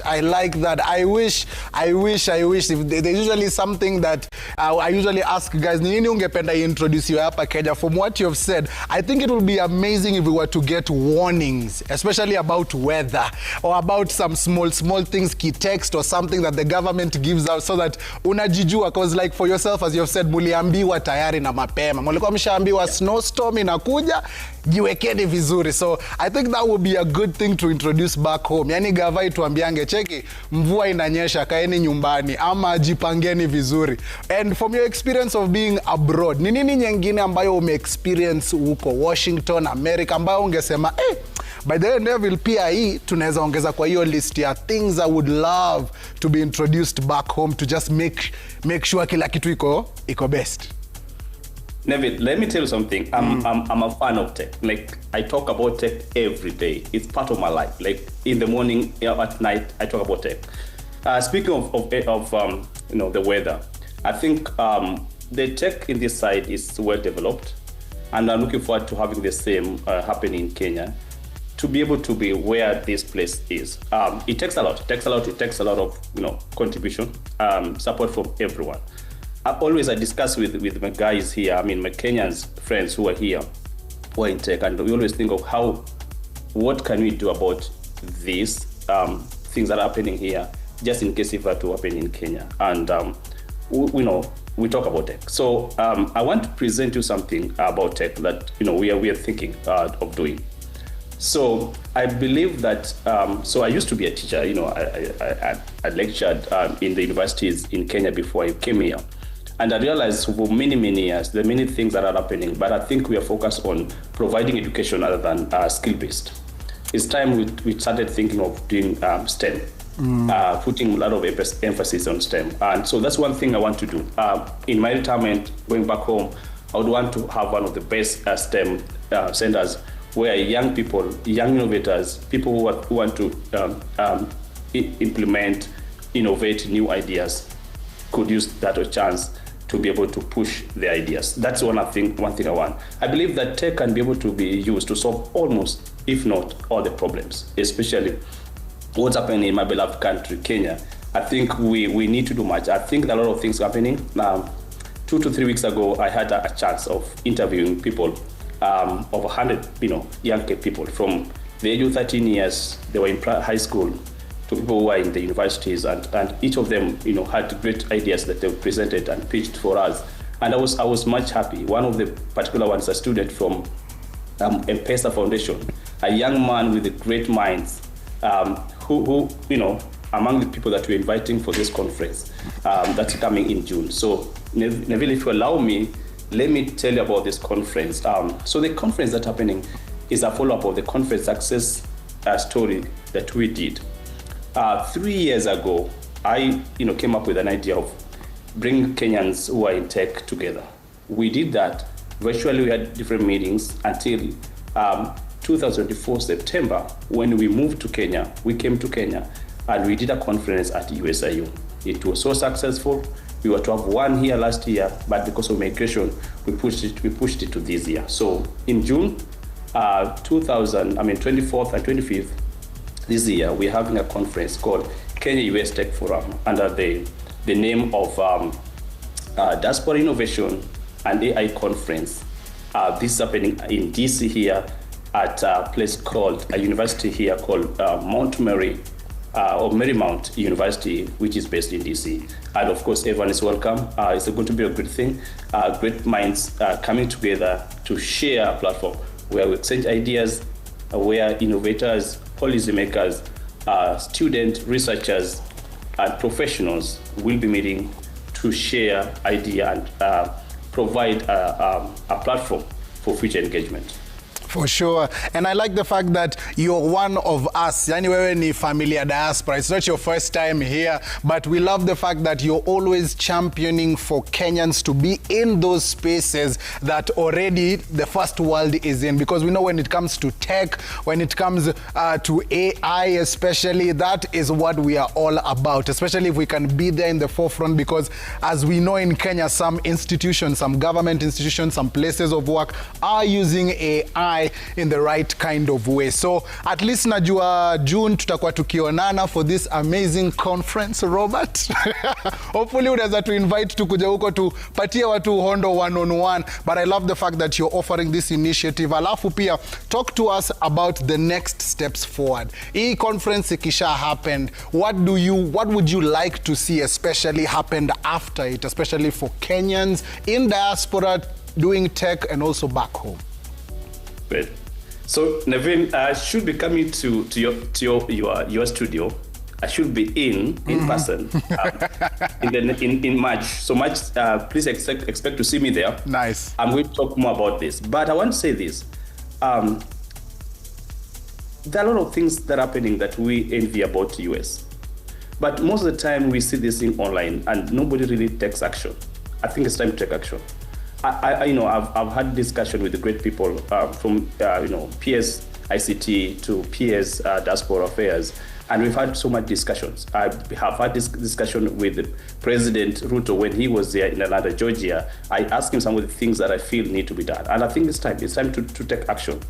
I like that. I wish. If there's usually something that I usually ask guys, nini ungependa introduce you hapa Kenya? From what you've said, I think it would be amazing if we were to get warnings, especially about weather or about some small things, key text or something that the government gives out so that unajijua. Because like for yourself, as you've said, muliambiwa tayari na mapema. Mulikuwa mshaambiwa snowstorm inakuja, jiwekeni vizuri. So I think that would be a good thing to introduce back home. Yani gavai tuambiange, cheki mvua inanyesha, kaeni nyumbani ama jipangeni vizuri. And from your experience of being abroad, ni nini nyingine ambayo ume-experience huko Washington, America, ambayo ungesema by the way Neville, pia hii tunaweza ongeza kwa hiyo list ya things I would love to be introduced back home to just make sure kila kitu iko best? Neville, let me tell you something. I'm a fan of tech. Like, I talk about tech every day. It's part of my life. Like, in the morning, at night, I talk about tech. Speaking of the weather, I think the tech in this side is well developed, and I'm looking forward to having the same happen in Kenya, to be able to be where this place is. It takes a lot. It takes a lot of contribution, support from everyone. I discuss with my guys here, I mean my Kenyan friends who are here, who are in tech, and we always think of what can we do about these things that are happening here, just in case if it were to happen in Kenya. And we talk about tech. So I want to present you something about tech that we are thinking of doing. So I believe that, so I used to be a teacher, I lectured in the universities in Kenya before I came here. And I realized for many, many years, there are many things that are happening, but I think we are focused on providing education other than skill-based. It's time we started thinking of doing STEM, putting a lot of emphasis on STEM. And so that's one thing I want to do. In my retirement, going back home, I would want to have one of the best STEM centers where young people, young innovators, people who want to implement, innovate new ideas could use that chance to be able to push the ideas. That's one thing I want. I believe that tech can be able to be used to solve almost, if not all the problems, especially what's happening in my beloved country, Kenya. I think we need to do much. I think there are a lot of things happening. 2 to 3 weeks ago, I had a chance of interviewing people, over 100, young people from the age of 13 years. They were in high school, to people who are in the universities, and each of them, had great ideas that they presented and pitched for us. And I was much happy. One of the particular ones, a student from M-Pesa Foundation, a young man with great minds, who among the people that we're inviting for this conference that's coming in June. So, Neville, if you allow me, let me tell you about this conference. So the conference that's happening is a follow-up of the conference success story that we did. 3 years ago, I came up with an idea of bringing Kenyans who are in tech together. We did that virtually. We had different meetings until 2024 September, when we moved to Kenya. We came to Kenya and we did a conference at USIU. It was so successful. We were to have one here last year, but because of migration, we pushed it to this year. So in June 24th and 25th this year, we're having a conference called Kenya US Tech Forum under the name of Diaspora Innovation and AI Conference. This is happening in DC here at a place called, a university here called Marymount University, which is based in DC. And of course, everyone is welcome. It's going to be a good thing. Great minds coming together to share a platform where we exchange ideas, where innovators, policymakers, students, researchers, and professionals will be meeting to share idea and provide a platform for future engagement. For sure. And I like the fact that you're one of us. Yani wewe ni familia diaspora. It's not your first time here, but we love the fact that you're always championing for Kenyans to be in those spaces that already the first world is in. Because we know when it comes to tech, when it comes to AI especially, that is what we are all about, especially if we can be there in the forefront, because as we know in Kenya, some institutions, some government institutions, some places of work are using AI in the right kind of way. So at least najua June tutakuwa tukionana for this amazing conference, Robert. Hopefully unaweza to invite tukuja huko tupatie watu hondo one-on-one. But I love the fact that you're offering this initiative. Alafu pia talk to us about the next steps forward. Hii conference ikisha happened, what would you like to see especially happened after it, especially for Kenyans in diaspora doing tech and also back home? Great. So Naveen, I should be coming to your studio. I should be in person in March. So March, please expect to see me there. Nice. I'm going to talk more about this. But I want to say this. There are a lot of things that are happening that we envy about the US. But most of the time we see this thing online and nobody really takes action. I think it's time to take action. I've had discussion with the great people from PS ICT to PS Diaspora Affairs, and we've had so much discussions. I have had this discussion with President Ruto when he was there in Atlanta, Georgia. I asked him some of the things that I feel need to be done, and I think it's time to take action.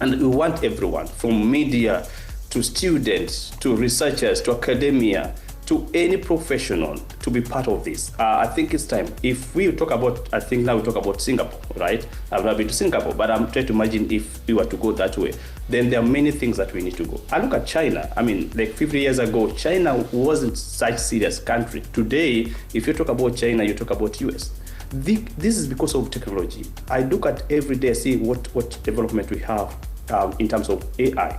And we want everyone, from media to students to researchers to academia to any professional to be part of this. I think it's time. If we talk about, I think now we talk about Singapore, right? I've not been to Singapore, but I'm trying to imagine if we were to go that way, then there are many things that we need to go. I look at China. I mean, like 50 years ago, China wasn't such a serious country. Today, if you talk about China, you talk about US. This is because of technology. I look at every day, see what development we have in terms of AI.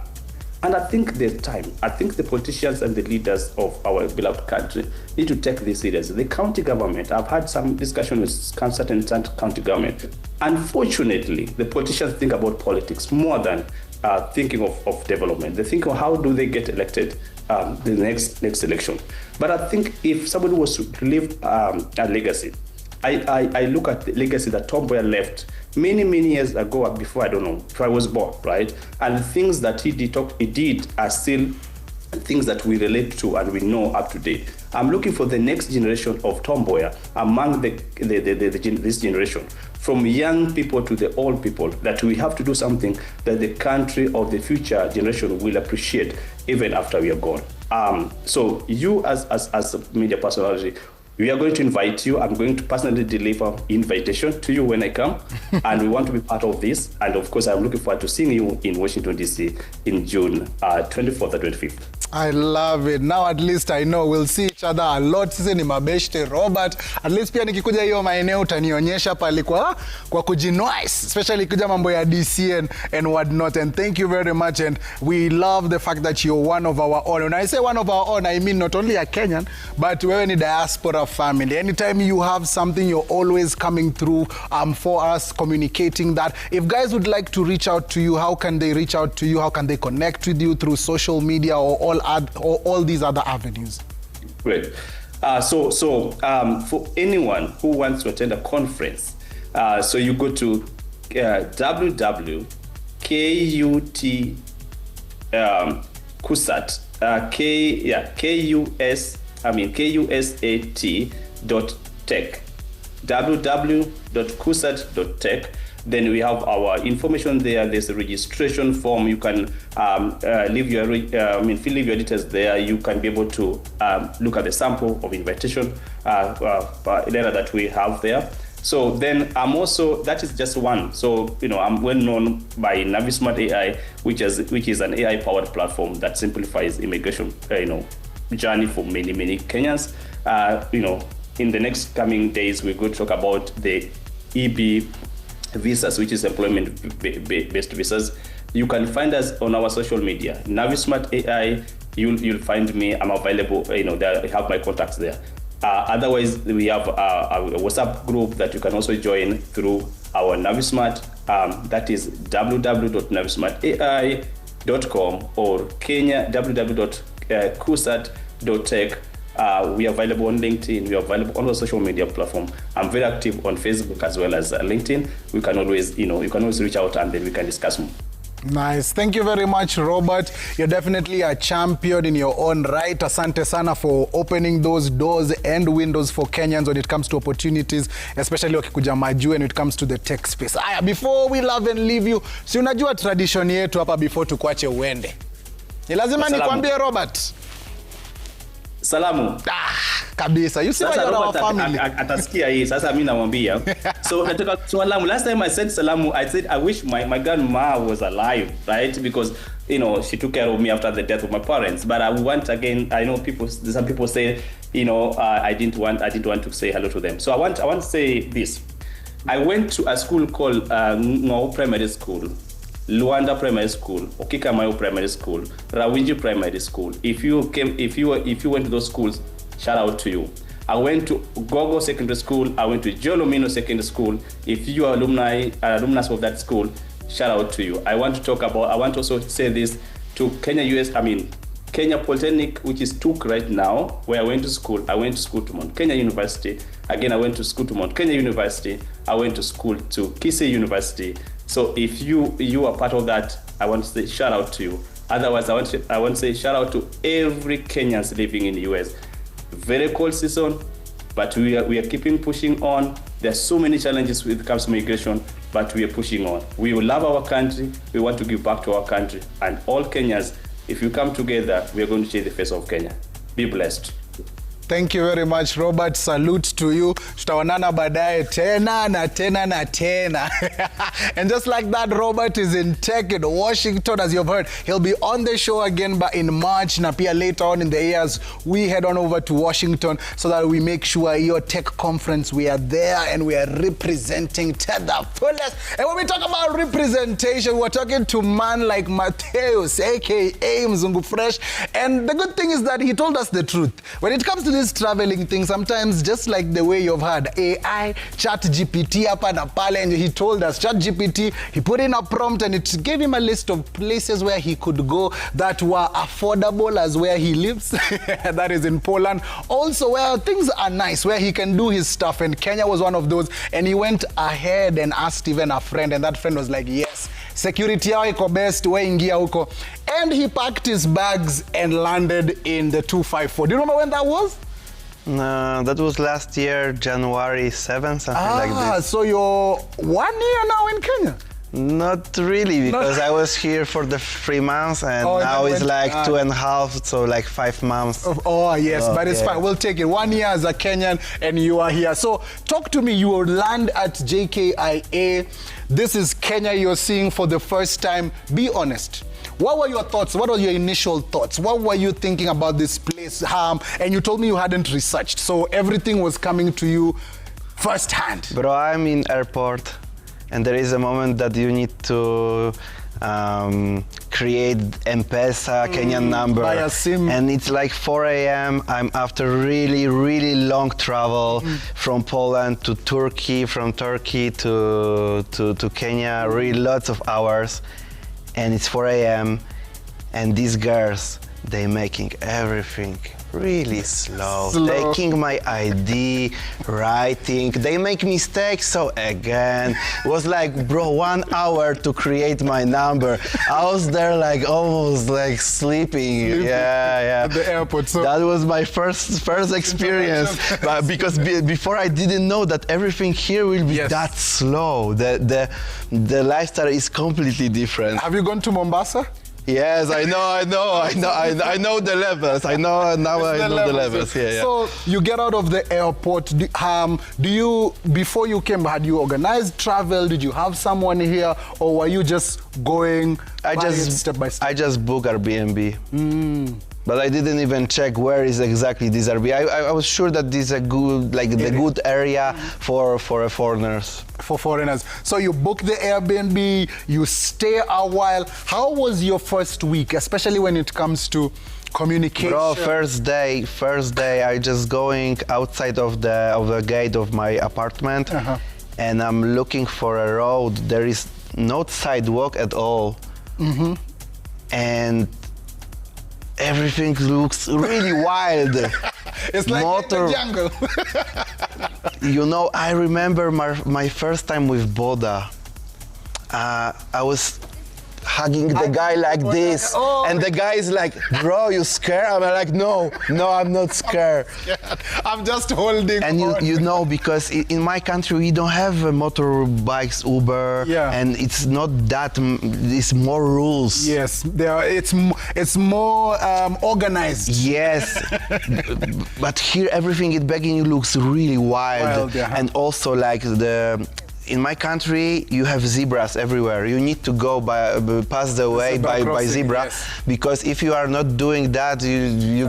And I think there's time. I think the politicians and the leaders of our beloved country need to take this seriously. The county government, I've had some discussion with certain county government. Unfortunately, the politicians think about politics more than thinking of development. They think of how do they get elected the next election. But I think if somebody was to leave a legacy, I look at the legacy that Tom Mboya left many years ago, before I was born, right? And the things that he did are still things that we relate to and we know up to date. I'm looking for the next generation of tomboya among this generation, from young people to the old people, that we have to do something that the country of the future generation will appreciate even after we are gone. So you as a media personality, we are going to invite you. I'm going to personally deliver invitation to you when I come, and we want to be part of this. And of course, I'm looking forward to seeing you in Washington, D.C. in June 24th and 25th. I love it. Now at least I know we'll see each other a lot. Sisi ni mabeshte Robert. At least pia nikikuja hiyo maeneo utanionyesha pale kwa kujinoice, especially kuja mambo ya DC and whatnot. And thank you very much. And we love the fact that you're one of our own. When I say one of our own, I mean not only a Kenyan, but wewe ni diaspora family. Anytime you have something, you're always coming through for us, communicating that. If guys would like to reach out to you, how can they reach out to you? How can they connect with you through social media or all these other avenues? Great. So for anyone who wants to attend a conference, so you go to www.kusat, KUSAT.tech, www.kusat.tech. Then we have our information there. There's a registration form. You can fill your details there. You can be able to look at the sample of invitation letter that we have there. So then I'm also, that is just one. So, I'm well known by Navismart AI, which is an AI-powered platform that simplifies immigration, journey for many, many Kenyans. In the next coming days, we're going to talk about the EB visas, which is employment-based visas. You can find us on our social media. Navismart AI, you'll find me. I'm available. I have my contacts there. Otherwise, we have a WhatsApp group that you can also join through our Navismart. That is www.navismartai.com or Kenya, www.kusat.tech. We are available on LinkedIn. We are available on the social media platform. I'm very active on Facebook as well as LinkedIn. We can always, you can always reach out and then we can discuss more. Nice. Thank you very much, Robert. You're definitely a champion in your own right. Asante sana for opening those doors and windows for Kenyans when it comes to opportunities, especially wakikuja majuu when it comes to the tech space. Aya, before we love and leave you, si unajua tradition yetu hapa before tukuache uende. Ni lazima nikwambie Robert. Salamu. Kabisa. You see why you're our family. Atasikia hii. Sasa mimi namwambia. So nataka salamu. Last time I said salamu, I said I wish my grandma was alive, right? Because she took care of me after the death of my parents. But I want again. I know some people say, I didn't want to say hello to them. So I want to say this. I went to a school called Ng'o Primary School, Luanda Primary School, Okikamayo Primary School, Rawinji Primary School. If you went to those schools, shout out to you. I went to Gogo Secondary School. I went to Jolomino Secondary School. If you are alumnus of that school, shout out to you. I want to also say this to Kenya Polytechnic, which is TUK right now, where I went to school. I went to school to Mount Kenya University. Again, I went to school to Mount Kenya University. I went to school to Kisii University. So if you are part of that, I want to say shout out to you. Otherwise, I want to say shout out to every Kenyans living in the US. Very cold season, but we are keeping pushing on. There are so many challenges when it comes to migration, but we are pushing on. We will love our country. We want to give back to our country. And all Kenyans, if you come together, we are going to change the face of Kenya. Be blessed. Thank you very much, Robert. Salute to you. Tutaonana baadaye tena na tena na tena. And just like that, Robert is in tech in Washington, as you've heard. He'll be on the show again in March. Na pia later on in the years, we head on over to Washington so that we make sure your tech conference, we are there and we are representing to the fullest. And when we talk about representation, we're talking to man like Mateus, aka Mzungu Fresh. And the good thing is that he told us the truth. When it comes to this traveling thing, sometimes just like the way you've heard AI, ChatGPT hapa na pale, and he told us ChatGPT, he put in a prompt and it gave him a list of places where he could go that were affordable as where he lives. That is in Poland. Also where things are nice, where he can do his stuff, and Kenya was one of those. And he went ahead and asked even a friend, and that friend was like, yes, security yao iko best, we ingia huko. and he packed his bags and landed in the 254. Do you remember when that was? That was last year, January 7th, something like this. So you're 1 year now in Kenya? Not really, because I was here for the 3 months, and now it's like 2.5, so like 5 months. Oh, yes, but it's fine. We'll take it. 1 year as a Kenyan, and you are here. So talk to me. You will land at JKIA. This is Kenya you're seeing for the first time. Be honest. What were your thoughts? What were your initial thoughts? What were you thinking about this place? And you told me you hadn't researched, so everything was coming to you firsthand. Bro, I'm in airport, and there is a moment that you need to create M-Pesa Kenyan number. Buy a SIM. And it's like 4 a.m. I'm after really, really long travel from Poland to Turkey, from Turkey to Kenya, really lots of hours. And it's 4 a.m. and these girls, they making everything really slow. Taking my ID, writing, they make mistakes, so again, it was like, bro, 1 hour to create my number. I was there like almost like sleeping. Yeah. At the airport. So that was my first experience, but because before I didn't know that everything here will be that slow. The lifestyle is completely different. Have you gone to Mombasa? Yes, I know the levels. I know the levels. Yeah. So you get out of the airport. Do you, before you came, had you organized travel? Did you have someone here, or were you just going step by step? I just booked Airbnb. But I didn't even check where is exactly this Airbnb. I was sure that this is a good, like the good area for foreigners. For foreigners. So you book the Airbnb, you stay a while. How was your first week, especially when it comes to communication? Bro, first day, I just going outside of the gate of my apartment, and I'm looking for a road. There is no sidewalk at all, and everything looks really wild. It's like in the jungle. You know, I remember my first time with Boda. I was hugging the guy like this, and the guy is like, bro, you scared? I'm like, no, I'm not scared. I'm just holding and on. you know, because in my country we don't have motorbikes, Uber, and it's not that, it's more rules. Yes, it's more organized. Yes, but here everything in Beijing looks really wild. And also like in my country, you have zebras everywhere. You need to go pass the way by zebra, because if you are not doing that, you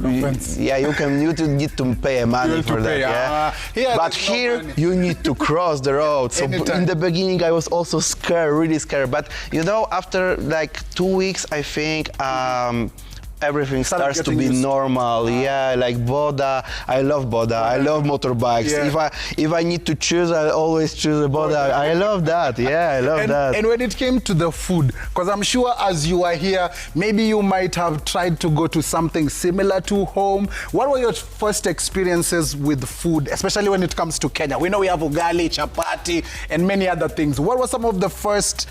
need to pay money for that. But here, you need to cross the road. So in the beginning, I was also scared, really scared. But you know, after like 2 weeks, I think everything starts to be normal. Like Boda. I love Boda. I love motorbikes. If I need to choose, I always choose a Boda. I love that. I love that. And when it came to the food, because I'm sure as you are here, maybe you might have tried to go to something similar to home. What were your first experiences with food, especially when it comes to Kenya? We know we have ugali, chapati, and many other things. What were some of the first?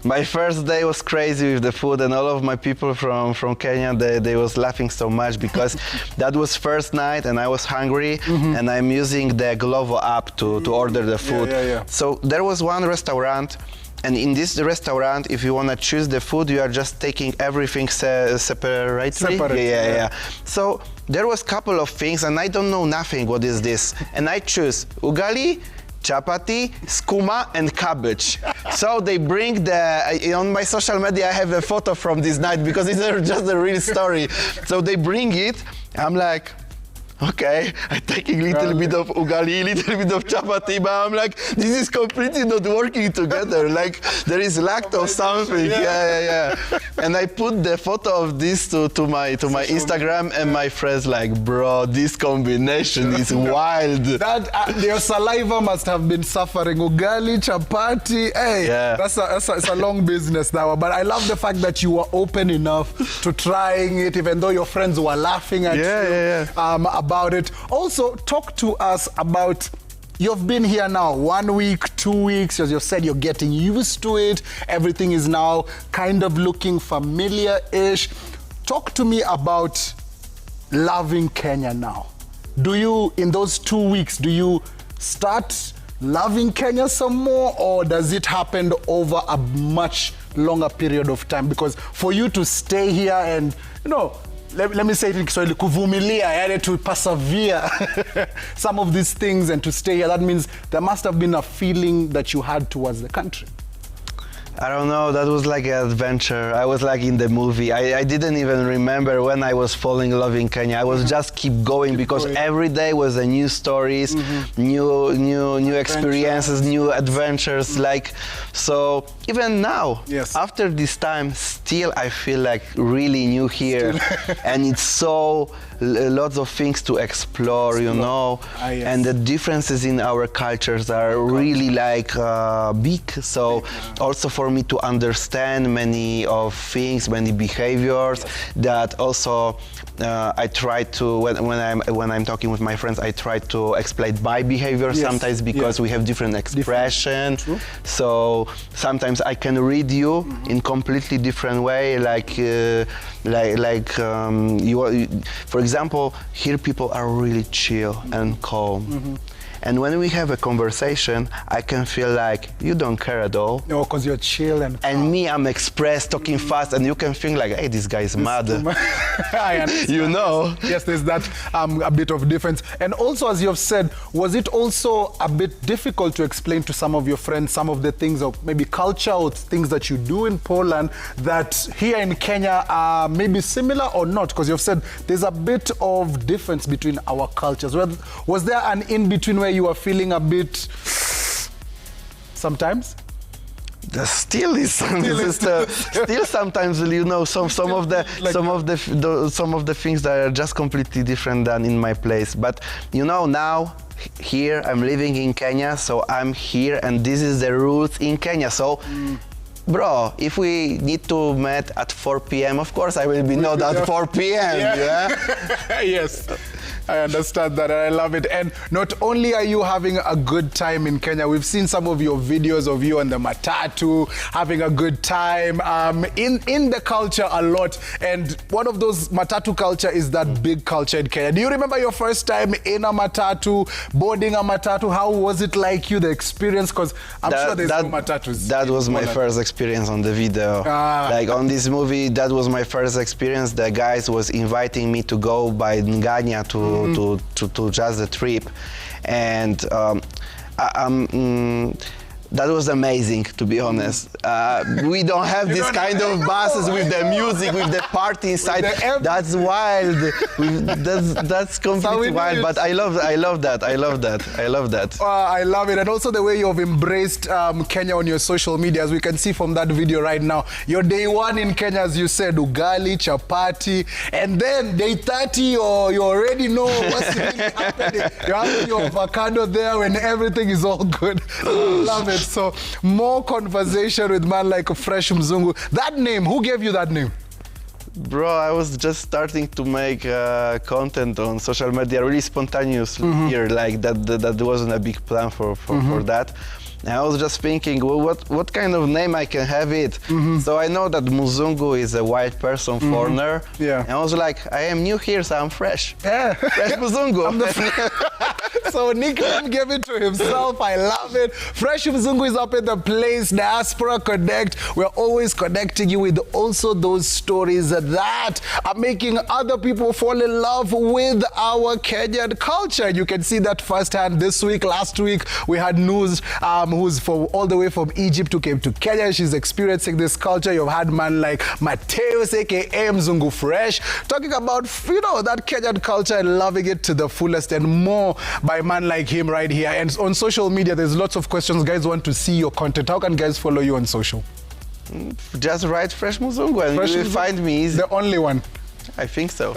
My first day was crazy with the food, and all of my people from Kenya, they was laughing so much because that was first night and I was hungry, and I'm using the Glovo app to order the food. So there was one restaurant, and in this restaurant, if you want to choose the food, you are just taking everything separately. So there was a couple of things, and I don't know nothing what is this, and I choose ugali, chapati, skuma, and cabbage. So they bring on my social media I have a photo from this night because it's just a real story. So they bring it, I'm like, okay, I'm taking a little bit of ugali, little bit of chapati, but I'm like, this is completely not working together. Like, there is lactose something. And I put the photo of this to my Instagram, and my friends like, bro, this combination is wild. Your saliva must have been suffering. Ugali, chapati, that's a long business now. But I love the fact that you were open enough to trying it, even though your friends were laughing at you about it. Also, talk to us about You've been here now 1 week, 2 weeks, as you've said, you're getting used to it. Everything is now kind of looking familiar-ish. Talk to me about loving Kenya now. Do you, in those 2 weeks, do you start loving Kenya some more, or does it happen over a much longer period of time? Because for you to stay here and, you know, let me say it in Kiswahili, kuvumilia, yani to persevere some of these things and to stay here, that means there must have been a feeling that you had towards the country. I don't know, that was like an adventure. I was like in the movie. I didn't even remember when I was falling in love in Kenya. I was just keep going because every day was a new stories, new experiences, new adventures. Like, so even now, after this time, still I feel like really new here. And it's so lots of things to explore, you know. And the differences in our cultures are really like big. So also for me to understand many of things, many behaviors that also I try to, when I'm talking with my friends, I try to explain my behavior sometimes because we have different expression. So sometimes I can read you in completely different way, like for example, here people are really chill and calm. And when we have a conversation, I can feel like you don't care at all. No, because you're chill and calm. And me, I'm expressed, talking fast, and you can think like, hey, this guy is mad. I understand. You know? Yes, there's that a bit of difference. And also, as you've said, was it also a bit difficult to explain to some of your friends some of the things, or maybe culture or things that you do in Poland that here in Kenya are maybe similar or not? Because you've said there's a bit of difference between our cultures. Was there an in-between where you are feeling a bit sometimes? There still is still sometimes, you know, some of the things that are just completely different than in my place. But you know, now here I'm living in Kenya, so I'm here, and this is the rules in Kenya. So. Bro, if we need to meet at 4 p.m., of course I will be not at 4 p.m. Yes, I understand that, and I love it. And not only are you having a good time in Kenya, we've seen some of your videos of you on the matatu, having a good time in the culture a lot. And one of those matatu culture is that big culture in Kenya. Do you remember your first time in a matatu, boarding a matatu? How was it like you, the experience? Because I'm sure there's no matatus. That was my first experience on the video. Like on this movie, that was my first experience. The guys was inviting me to go by Nganya to just the trip, and that was amazing, to be honest. We don't have this kind of buses with the music, with the party inside. That's wild. That's completely wild. But I love that. I love that. I love it. And also the way you've embraced Kenya on your social media, as we can see from that video right now. Your day one in Kenya, as you said, ugali, chapati, and then day 30, you already know what's really happening. You're having your avocado there when everything is all good. Love it. So more conversation with man like Fresh Mzungu. That name, who gave you that name? Bro, I was just starting to make content on social media, really spontaneous here, like that wasn't a big plan for that. And I was just thinking, well, what kind of name I can have it? So I know that Mzungu is a white person, foreigner. Yeah. And I was like, I am new here, so I'm fresh. Yeah. Fresh Mzungu. So nickname gave it to himself. I love it. Fresh Mzungu is up in the place. Diaspora Connect. We're always connecting you with also those stories that are making other people fall in love with our Kenyan culture. You can see that firsthand this week. Last week, we had news who's all the way from Egypt who came to Kenya. She's experiencing this culture. You've had man like Mateus, aka Mzungu Fresh, talking about, you know, that Kenyan culture and loving it to the fullest, and more by man like him right here. And on social media, there's lots of questions. Guys want to see your content. How can guys follow you on social? Just write Fresh Mzungu and you will find me. The only one. I think so.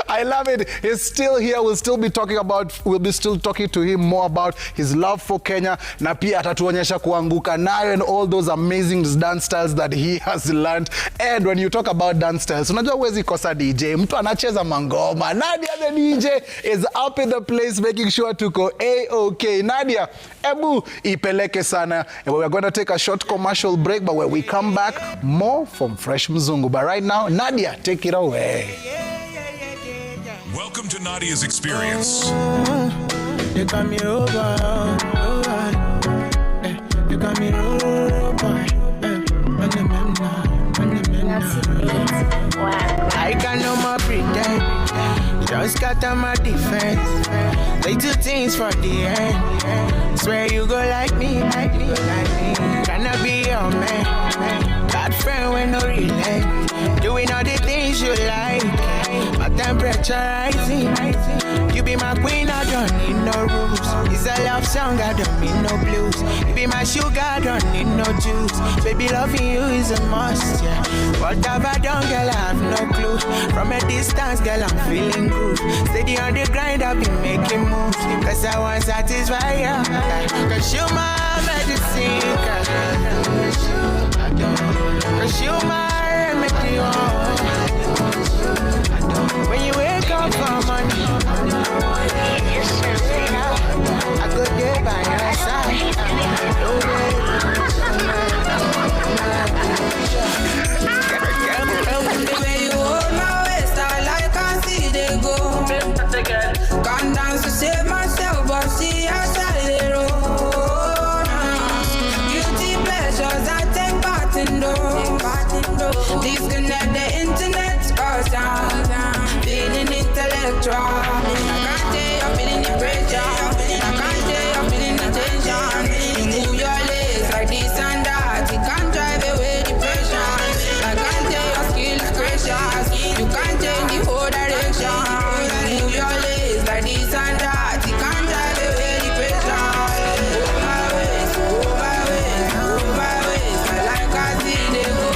I love it. He's still here. We'll be still talking to him more about his love for Kenya, na pia atatuonyesha kuanguka nayo and all those amazing dance styles that he has learned. And when you talk about dance styles, unajua huwezi kosa DJ. Mtu anacheza mangoma. Nadia the DJ is up in the place making sure tuko A-OK. Nadia, ebu ipeleke sana. And we're going to take a short commercial break, but when we come back, more from Fresh Mzungu. But right now, Nadia, take it away. Welcome to Nadia's Experience. You got me over, you got me over. I got no more pretend. Just got on my defense. They do things for the end. Swear you go like me, like me, like me. Cannot be your man. Bad friend with no relay. Doing all the things you like. My temperature rising. You be my queen, I don't need no rules. It's a love song, I don't need no blues. You be my sugar, I don't need no juice. Baby, loving you is a must, yeah. What have I done, girl, I have no clue. From a distance, girl, I'm feeling good. Steady on the grind, I've been making moves. Cause I want to satisfy you. Cause you my medicine, cause you my remedy, when you wake up for money, I go there by your side. The way you hold my waist, I like I see they go. Gone down to save myself, but see outside the road. Guilty pleasures, I take part in those. Disconnect the internet, cause I'm feeling intellectual. I can't tell you're feeling the pressure. I can't tell you're feeling the tension. You move your legs like this and that. You can't drive away depression. I can't tell your skill is precious. You can't change the whole direction. You move your legs like this and that. You can't drive away depression. Oh my ways, oh my ways, oh my ways. I like I see they go.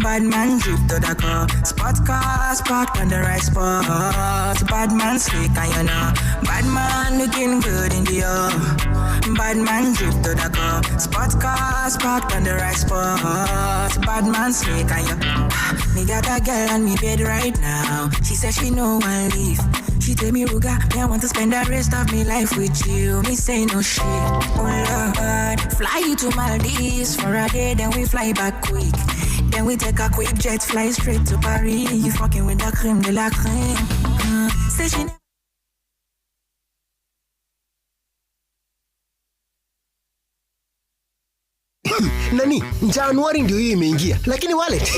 Bad man drip to the car. Spot cars parked on the right spot. Bad man slick and you know. Bad man looking good in the air. Bad man drip to the car. Spot cars parked on the right spot. Bad man slick and you. Me got a girl on me bed right now. She said she no one leave. She tell me, Ruga, me I want to spend the rest of my life with you. Me say no shit. Oh Lord, fly you to Maldives for a day, then we fly back quick. Then we take a quick jet, fly straight to Paris. You fucking with the creme de la creme. Say she never. Nani, Januari ndio hii imeingia, lakini wallet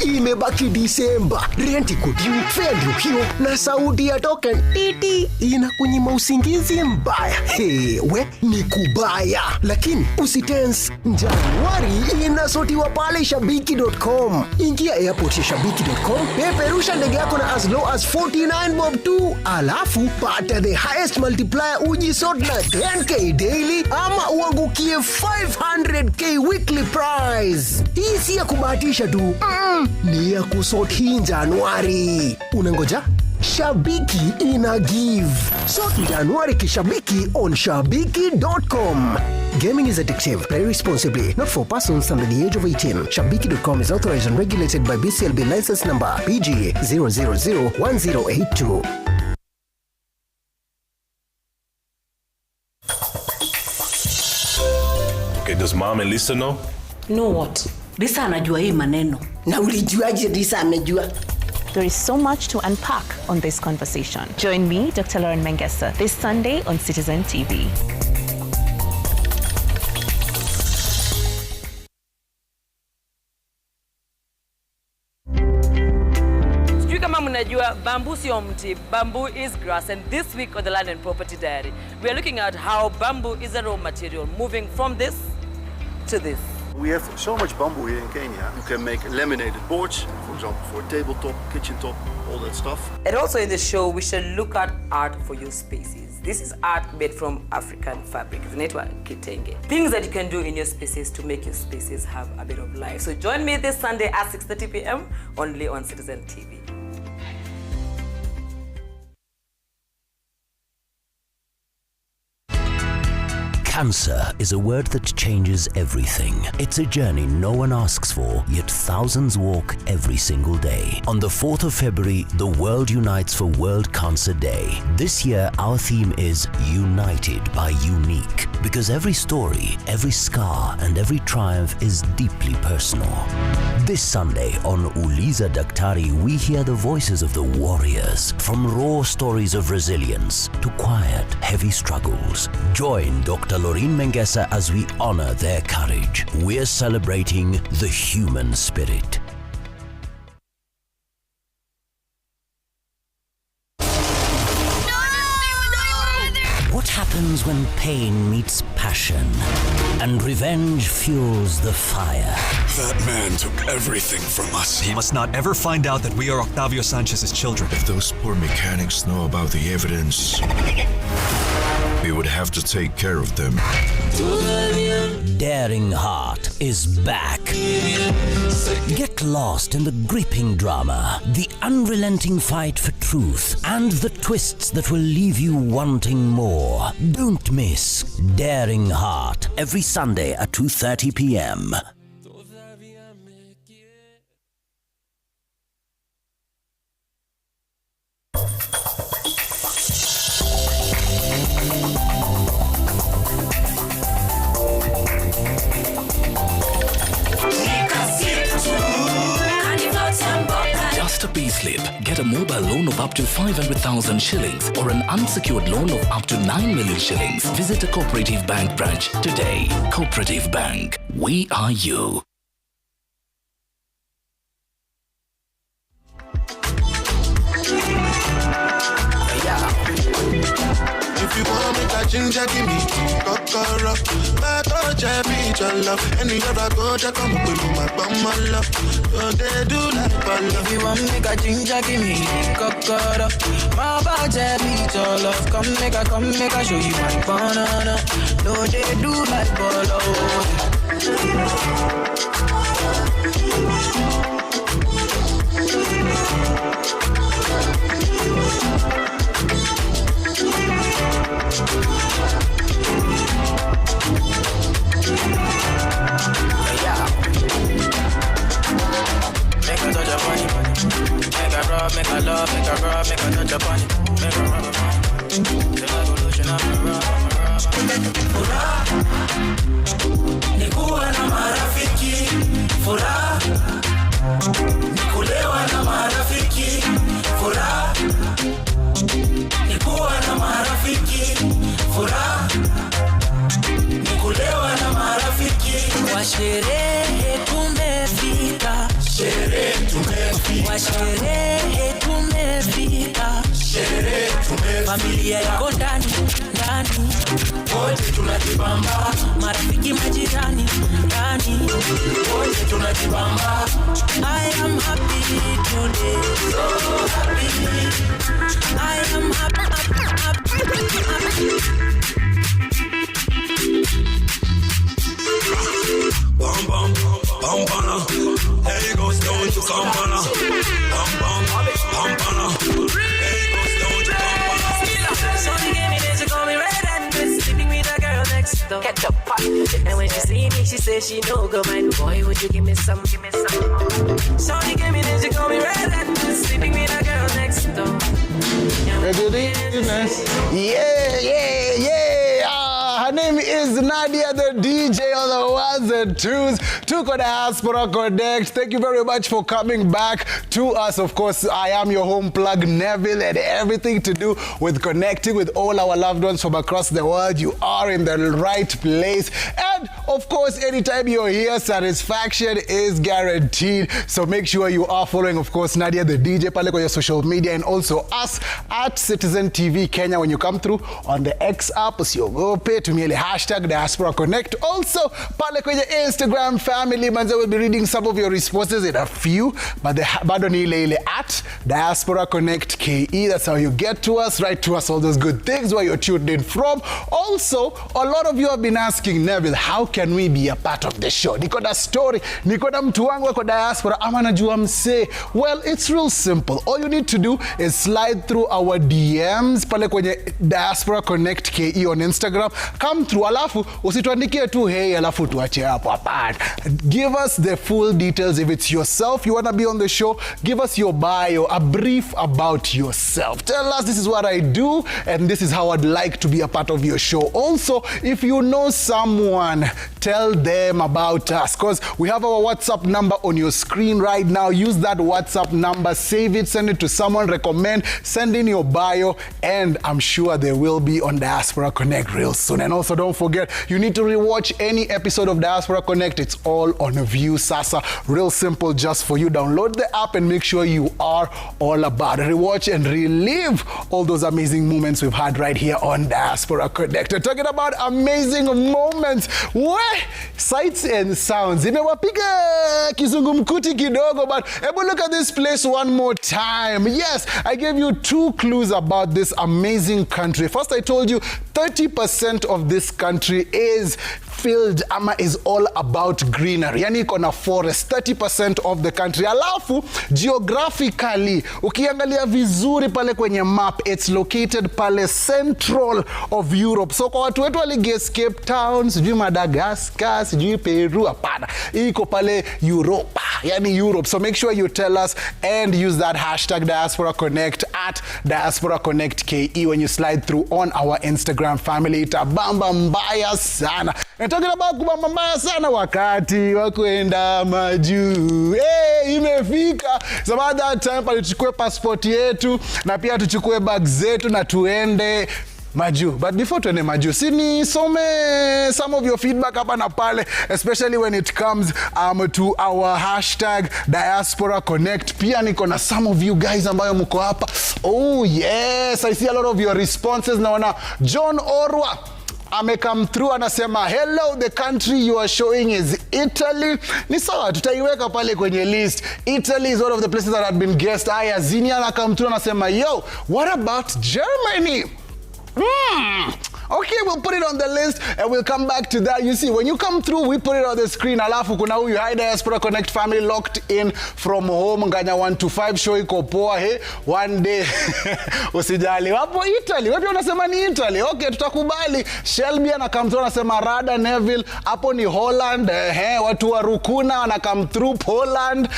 imebaki Disemba. Rent iko due, fare ndio hiyo, na Saudi ya token titi inakunyima usingizi mbaya. We ni kubaya, lakini usitense. Januari inasotiwa pale shabiki.com. Ingia airport ya shabiki.com, peperusha ndege yako na as low as 49 bob tu, alafu pata the highest multiplier ujisort na 10k daily ama uangukie 500k weekly prize. Hii si ya kubahatisha tu, ni ya kusort hii Januari. Unangoja? Shabiki ina give. Sort Januari kishabiki on shabiki.com. Gaming is addictive. Play responsibly. Not for persons under the age of 18. Shabiki.com is authorized and regulated by BCLB license number PG 0001082. Okay, does Mom and Lisa know? Know what? Lisa anajua hii maneno. Na ulijuaje Lisa amejua? There is so much to unpack on this conversation. Join me, Dr. Lauren Mengesa, this Sunday on Citizen TV. Bamboo sio mti, bamboo is grass, and this week on the Land and Property Diary, we are looking at how bamboo is a raw material, moving from this to this. We have so much bamboo here in Kenya. You can make laminated boards, for example, for tabletop, kitchen top, all that stuff. And also in the show, we shall look at art for your spaces. This is art made from African fabric. Zinaitwa kitenge. Things that you can do in your spaces to make your spaces have a bit of life. So join me this Sunday at 6:30 p.m. only on Citizen TV. Cancer is a word that changes everything. It's a journey no one asks for, yet thousands walk every single day. On the 4th of February, the world unites for World Cancer Day. This year, our theme is United by Unique, because every story, every scar, and every triumph is deeply personal. This Sunday on Uliza Daktari, we hear the voices of the warriors, from raw stories of resilience to quiet, heavy struggles. Join Dr. Lorraine Mengesa as we honor their courage. We're celebrating the human spirit. What happens when pain meets passion and revenge fuels the fire? That man took everything from us. He must not ever find out that we are Octavio Sanchez's children. If those poor mechanics know about the evidence, we would have to take care of them. Daring Heart is back. Get lost in the gripping drama, the unrelenting fight for truth, and the twists that will leave you wanting more. Don't miss Daring Heart every Sunday at 2:30 p.m. Just a payslip. Get a mobile loan of up to 500,000 shillings or an unsecured loan of up to 9 million shillings. Visit a Cooperative Bank branch today. Cooperative Bank. We are you. If you want me to ginger, give me kokoro. My touch, I beat your love. Any other go, just come up with my bum, my love. Don't they do like my love? If you want me to ginger, give me kokoro. My touch, I beat your love. Come make a show you my banana. Don't they do like bolo? Make a touch upon it. Make a rub, make a love, make a rub, make a touch upon it. Make a rub upon it. Till I go lotion up and rub. Furaha ni kuwa na marafiki. Furaha ni kulewa na marafiki. Furaha ni kuwa na marafiki. Furaha ni kulewa na marafiki. Kwa sherehe tumefika. Sherehe tumefika. Kwa sherehe tumefika. Sherehe tumefika. Familia yako ndani, ndani. Wote tunajibamba. Marafiki majirani, ndani. Wote tunajibamba. I am happy today. So happy. I am happy. Bam bam, bam bana. Hey goes down to Kampala. Bam bam, bam bana. Hey goes down to Kampala. Shorty gave me this, she call me red and this. Sleeping with a girl next door. Catch up pot. And when she see me, she says she no go mind. Boy, would you give me some, give me some. Shorty gave me this, she call me red and this. Sleeping with a girl next door. Her name is Nadia, the DJ on the ones and twos. Tuko Diaspora Connect. Thank you very much for coming back to us. Of course, I am your home plug, Neville, and everything to do with connecting with all our loved ones from across the world. You are in the right place. And Of course, anytime you're here, satisfaction is guaranteed. So make sure you are following, of course, Nadia the DJ pale kwenye social media, and also us at Citizen TV Kenya. When you come through on the X app, usiogope, tumia ile hashtag Diaspora Connect. Also, pale kwenye Instagram family, manze, will be reading some of your responses in a few, but the bado ni ile at Diaspora Connect KE. That's how you get to us. Write to us all those good things where you're tuned in from. Also, a lot of you have been asking, Neville, how can we be a part of the show? Niko na story, niko na mtu wangu wako diaspora, ama najua mse. Well, it's real simple. All you need to do is slide through our DMs pale kwenye Diaspora Connect KE on Instagram. Come through, alafu usituandikie tu hey, alafu tuache hapo apart. Give us the full details. If it's yourself, you want to be on the show, give us your bio, a brief about yourself. Tell us, this is what I do and this is how I'd like to be a part of your show. Also, if you know someone, tell them about us, because we have our WhatsApp number on your screen right now. Use that WhatsApp number, save it, send it to someone, recommend, send in your bio, and I'm sure they will be on Diaspora Connect real soon. And also, don't forget, you need to rewatch any episode of Diaspora Connect. It's all on View Sasa. Real simple, just for you. Download the app and make sure you are all about it. Rewatch and relive all those amazing moments we've had right here on Diaspora Connect. We're talking about amazing moments. Where sights and sounds. Imewapiga kizungumkuti kidogo, but ebu look at this place one more time. Yes, I gave you 2 clues about this amazing country. First, I told you 30% of this country is filled ama is all about greenery. Yani iko na forest, 30% of the country. Alafu, geographically, ukiangalia vizuri pale kwenye map, it's located pale central of Europe. So kwa watu wetu waliges Cape Town, sijui Madagascar, sijui Peru, hapana. Iko pale Europa, yani Europe. So make sure you tell us and use that hashtag Diaspora Connect at Diaspora Connect KE when you slide through on our Instagram family. Itabamba mbaya sana. And talking about kubamba mbaya sana, wakati wa kwenda majuu. Hey, imefika. So about that time, pali tuchukue passport yetu, na pia tuchukue bag zetu na tuende maju. But before tuende maju, sini some of your feedback hapa na pale, especially when it comes to our hashtag Diaspora Connect. Pia niko na some of you guys ambayo mko hapa. Oh yes, I see a lot of your responses. Naona John Orwa come through anasema, hello, the country you are showing is Italy. Ni sawa, tutaiweka pale kwenye list. Italy is one of the places that had been guessed. Aya, Zinia come through anasema, yo, what about Germany? Okay, we'll put it on the list and we'll come back to that. You see, when you come through, we put it on the screen. Alafu kuna huyu, hi Diaspora Connect family, locked in from home. Nganya 125 show iko poa. Hey, one day usijali. Wapo Italy. Wapi wanasema ni Italy? Okay, tutakubali. Shelby come through anasema Rada Neville. Hapo ni Holland. Watu wa Rukuna come through. Poland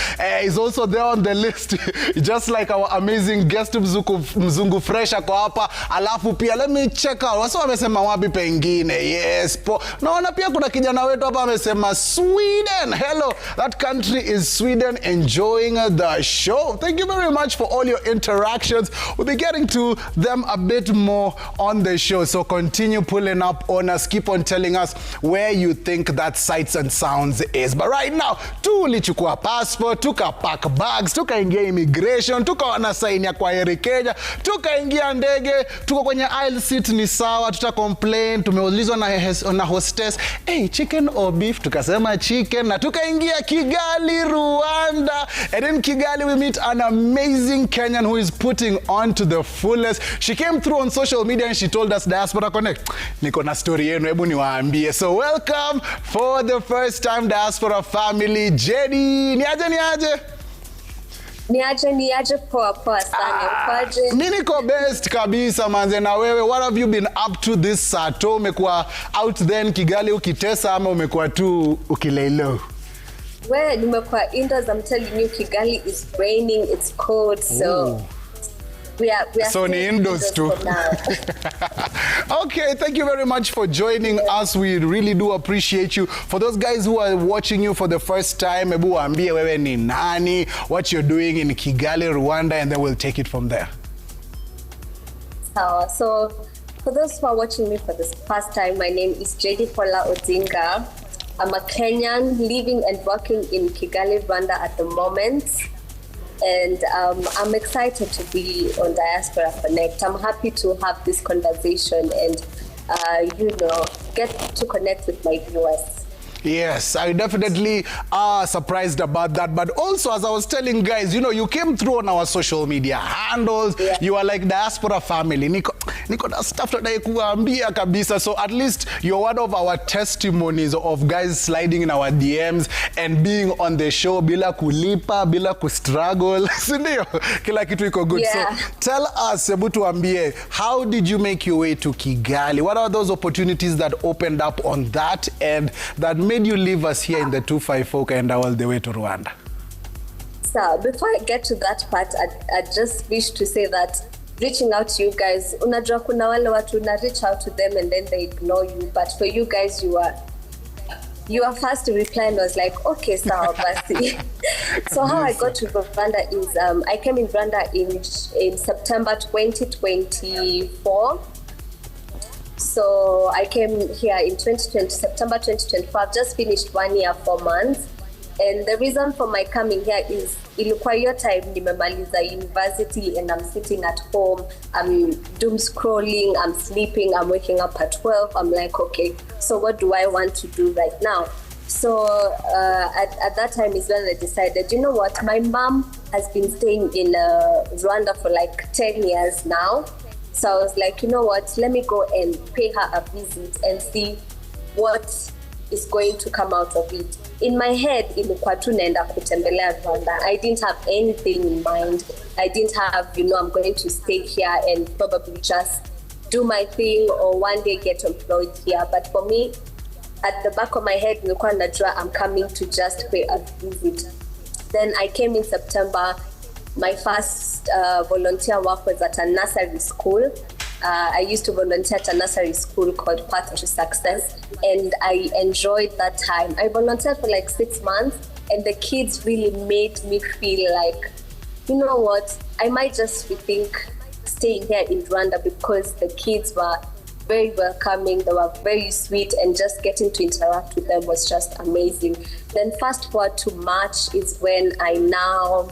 is also there on the list. Just like our amazing guest Mzungu Fresh ako hapa. Alafu pia, let me check out. Wasa wamesema wapi pengine? Yes. Naona pia kuna kijana wetu hapa amesema Sweden. Hello. That country is Sweden, enjoying the show. Thank you very much for all your interactions. We'll be getting to them a bit more on the show. So continue pulling up on us. Keep on telling us where you think that sights and sounds is. But right now, tulichukua passport, tukapack bags, tukaingia immigration, tukaona sign ya kwa Kenya, tukaingia ndege, tuko kwenye aisle seat ni sawa, complain, tumeulizwa na hostess, hey, chicken or beef? Tukasema chicken, na tukaingia Kigali, Rwanda. And in Kigali, we meet an amazing Kenyan who is putting on to the fullest. She came through on social media and she told us, Diaspora Connect, niko na story yenu, hebu niwaambie. So welcome for the first time, Diaspora family. Jenny, niaje? Niaje poa sana. Ukoje? Mimi niko best kabisa manze, na wewe, what have you been up to this Sato? Umekuwa out then Kigali ukitesa ama umekuwa tu ukileilo? Well, nimekuwa indoors. I'm telling you, Kigali is raining, it's cold, so we are so ni indoors too. Okay, thank you very much for joining us. We really do appreciate you. For those guys who are watching you for the first time, ebu waambie wewe ni nani, what you're doing in Kigali, Rwanda, and then we'll take it from there. So for those who are watching me for the first time, my name is JD Paula Odinga. I'm a Kenyan living and working in Kigali, Rwanda at the moment. And I'm excited to be on Diaspora Connect. I'm happy to have this conversation and, get to connect with my viewers. Yes, I definitely are surprised about that. But also, as I was telling guys, you came through on our social media handles. Yeah. You are like Diaspora family. Niko na stuff that I kuambia kabisa. So at least you're one of our testimonies of guys sliding in our DMs and being on the show bila kulipa, bila kustruggle. Sindio? Kila kitu iko good. Yeah. So tell us, hebu tuambie, how did you make your way to Kigali? What are those opportunities that opened up on that end that made you leave us here in the 254 and all the way to Rwanda? So before I get to that part, I just wish to say that reaching out to you guys, unajua kuna wale watu una reach out to them and then they ignore you, but for you guys, you are first to reply and I was like, okay, sawa basi. So how I got to Rwanda is, I came in Rwanda in September 2024. So I came here in September 2024. I've just finished 1 year, 4 months. And the reason for my coming here is ilikuwa hiyo time nimemaliza university and I'm sitting at home, I'm doom scrolling, I'm sleeping, I'm waking up at 12. I'm like, okay, so what do I want to do right now? So at that time is when I decided, you know what, my mom has been staying in Rwanda for like 10 years now. So I was like, you know what, let me go and pay her a visit and see what is going to come out of it. In my head, ilikuwa tu naenda kutembelea Rwanda. I didn't have anything in mind. I didn't have, I'm going to stay here and probably just do my thing or one day get employed here. But for me, at the back of my head, nilikuwa najua I'm coming to just pay a visit. Then I came in September. My first volunteer work was at a nursery school. I used to volunteer at a nursery school called Path to Success, and I enjoyed that time. I volunteered for like 6 months, and the kids really made me feel like, you know what, I might just rethink staying here in Rwanda because the kids were very welcoming, they were very sweet, and just getting to interact with them was just amazing. Then fast forward to March is when I now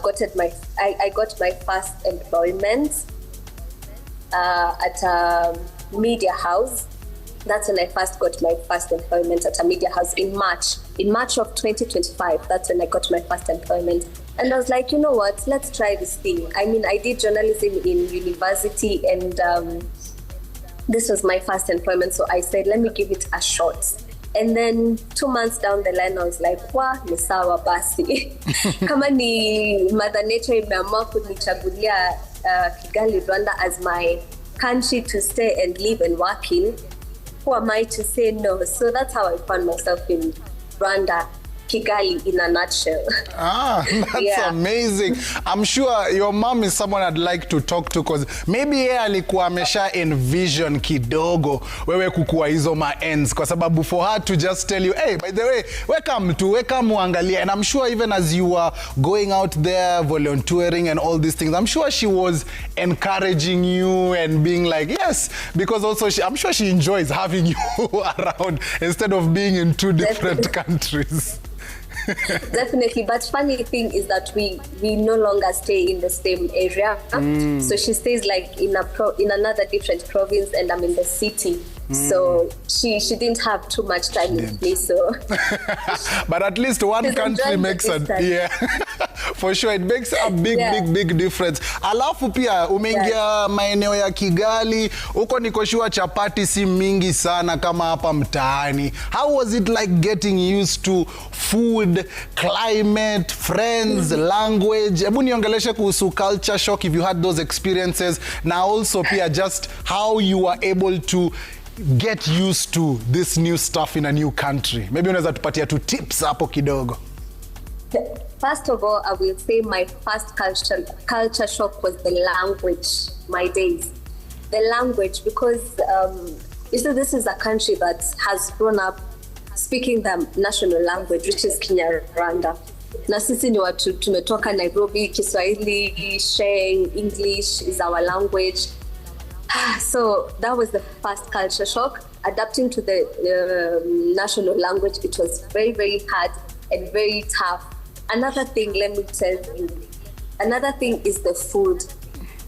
got my first employment at a media house. That's when I first got my first employment at a media house in March. In March of 2025, that's when I got my first employment. And I was like, you know what, let's try this thing. I mean, I did journalism in university and this was my first employment. So I said, let me give it a shot. And then 2 months down the line, I was like, ni sawa basi. Kama ni Mother Nature imeamua kunichagulia Kigali, Rwanda as my country to stay and live and work in, who am I to say no? So that's how I found myself in Rwanda, Kigali in a nutshell. That's amazing. I'm sure your mom is someone I'd like to talk to because maybe yeye alikuwa amesha envision kidogo wewe kukua hizo ends kwa sababu for her to just tell you, hey, by the way, welcome muangalia. And I'm sure even as you were going out there volunteering and all these things, I'm sure she was encouraging you and being like, yes, because also I'm sure she enjoys having you around instead of being in two different countries. Definitely, but funny thing is that we no longer stay in the same area. So she stays like in another different province, and I'm in the city. So she didn't have too much time with me. So, but at least one country makes for sure it makes a big difference. Alafu pia umeingia maeneo ya Kigali, uko nikoshua chapati si mingi sana kama hapa mtaani. How was it like getting used to food, climate, friends, language? Hebu niongeleshe kuhusu culture shock if you had those experiences. Now also pia just how you were able to get used to this new stuff in a new country. Maybe unaweza tupatia tu tips hapo kidogo. First of all, I will say my first culture shock was the language, my days. The language, because this is a country that has grown up speaking the national language, which is Kinyarwanda. Na sisi ni watu tumetoka Nairobi, Kiswahili, Sheng, English is our language. So that was the first culture shock. adapting to the national language, it was very, very hard and very tough. Another thing, let me tell you, another thing is the food.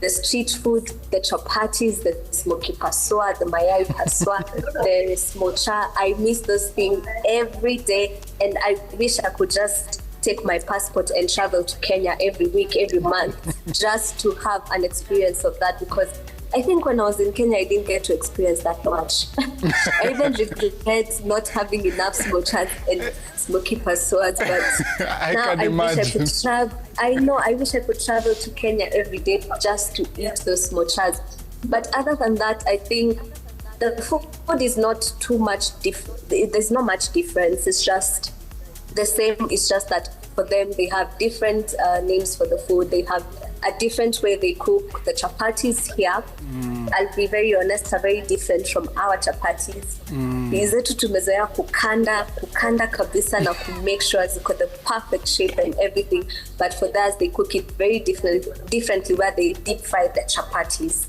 The street food, the chapatis, the smoky pasua, the mayai pasua, the smocha. I miss those things every day, and I wish I could just take my passport and travel to Kenya every week, every month, just to have an experience of that, because I think when I was in Kenya, I didn't get to experience that much. I even regret not having enough smochas and smoky paswas, but now I wish I could travel. I wish I could travel to Kenya every day just to eat those smochas. But other than that, I think the food is not too much there's not much difference. It's just the same. It's just that for them, they have different names for the food. They have a different way they cook the chapatis here. I'll be very honest, are very different from our chapatis. Zetu tumezoea kukanda kabisa na to make sure ziko the perfect shape and everything. But for theirs, they cook it very differently, where they deep fry the chapatis.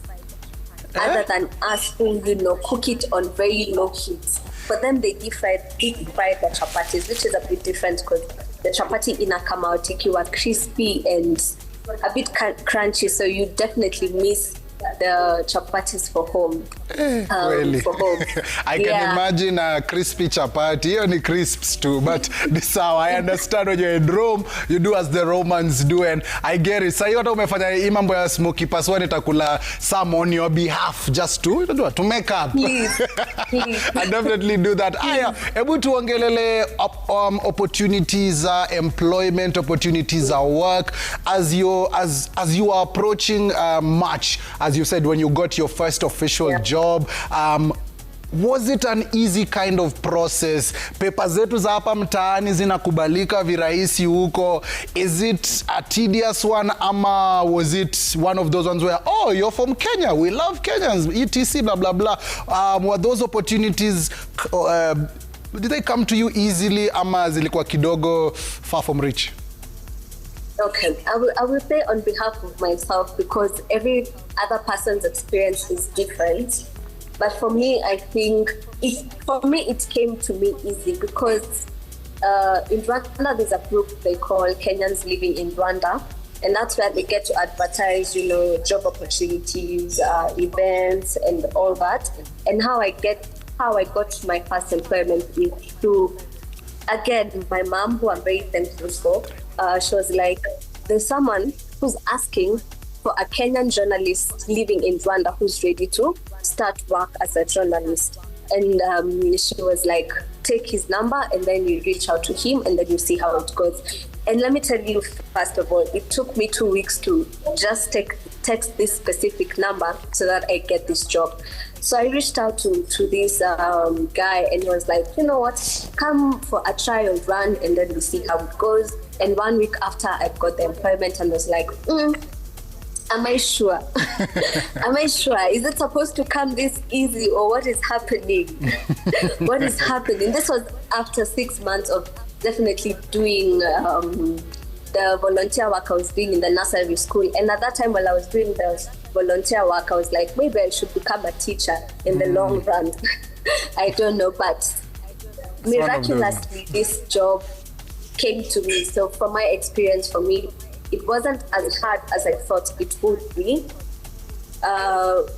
Other than us who, cook it on very low heat. For them, they deep fry the chapatis, which is a bit different because the chapati inakama out ikiwa crispy and a bit crunchy, so you definitely miss the chapatis for home. Really? For home. I can imagine a crispy chapati. Hiyo ni crisps too, but this how I understand when you're in Rome, you do as the Romans do, and I get it. Sasa hiyo hata umefanya hii mambo ya smoky paswa, nitakula some on your behalf just to make up. Please. I definitely do that. Aya, hebu tuongelele opportunities, employment opportunities at work as you are approaching March, as you said, when you got your first official job. Was it an easy kind of process? Pepa zetu za hapa mtaani zinakubalika virahisi huko? Is it a tedious one, ama was it one of those ones where, oh, you're from Kenya, we love Kenyans, etc, blah, blah, blah. Were those opportunities, did they come to you easily, ama zilikuwa kidogo far from reach? Okay, I will say on behalf of myself, because every other person's experience is different. But for me, I think it came to me easy because in Rwanda there's a group they call Kenyans Living in Rwanda, and that's where they get to advertise, job opportunities, events, and all that. And how I got my first employment is through, again, my mom, who I'm very thankful for. She was like, there's someone who's asking for a Kenyan journalist living in Rwanda who's ready to start work as a journalist. And she was like, take his number and then you reach out to him and then you see how it goes. And let me tell you, first of all, it took me 2 weeks to just text this specific number so that I get this job. So I reached out to this guy, and he was like, you know what, come for a trial run and then we see how it goes. And 1 week after, I got the employment and was like, am I sure? Am I sure? Is it supposed to come this easy, or what is happening? What is happening? This was after 6 months of definitely doing the volunteer work I was doing in the nursery school. And at that time, while I was doing the volunteer work, I was like, maybe I should become a teacher in the long run. I don't know, but miraculously, this job came to me. So from my experience, for me, it wasn't as hard as I thought it would be.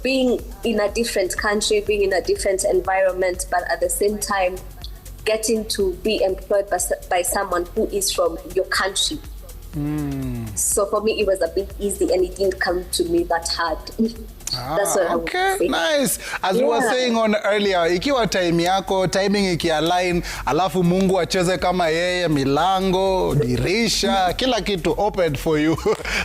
Being in a different country, being in a different environment, but at the same time, getting to be employed by someone who is from your country. So for me, it was a bit easy and it didn't come to me that hard. That's what I would say. Nice. As we were saying on earlier, ikiwa time yako, timing ikialign, alafu Mungu acheze kama yeye, milango, dirisha, kila kitu opened for you.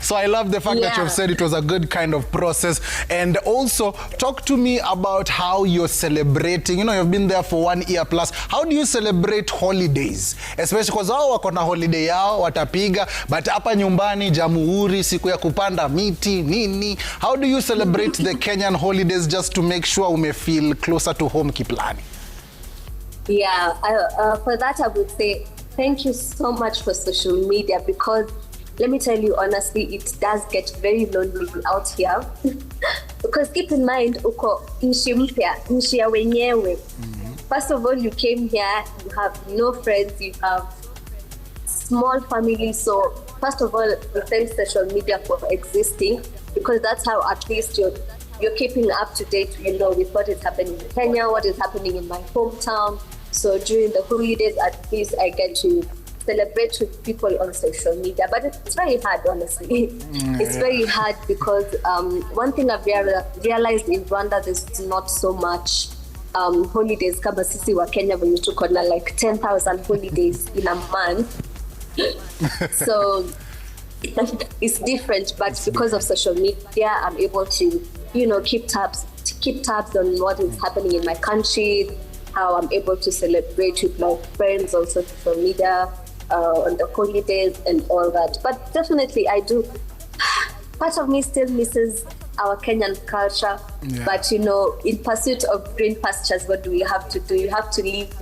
So I love the fact that you've said it was a good kind of process. And also, talk to me about how you're celebrating. You've been there for 1 year plus. How do you celebrate holidays? Especially because hao wako na holiday yao, watapiga, but hapa nyumbani, Jamhuri, siku ya kupanda miti, nini. How do you celebrate the Kenyan holidays just to make sure we feel closer to home kiplani? Yeah, for that I would say thank you so much for social media, because let me tell you honestly, it does get very lonely out here. because keep in mind uko nchi mpya, nchi ya wenyewe. First of all, you came here, you have no friends, you have small family. So first of all, we thank social media for existing, because that's how at least you're keeping up to date, with what is happening in Kenya, what is happening in my hometown. So during the holidays, at least I get to celebrate with people on social media. But it's very hard, honestly. It's very hard because one thing I've realized in Rwanda, there's not so much holidays kama sisi wa Kenya when you took on like 10,000 holidays in a month. So it's different, but because of social media, I'm able to, keep tabs on what is happening in my country, how I'm able to celebrate with my friends on social media, on the holidays and all that. But definitely I do. Part of me still misses our Kenyan culture, but in pursuit of green pastures, what do you have to do? You have to leave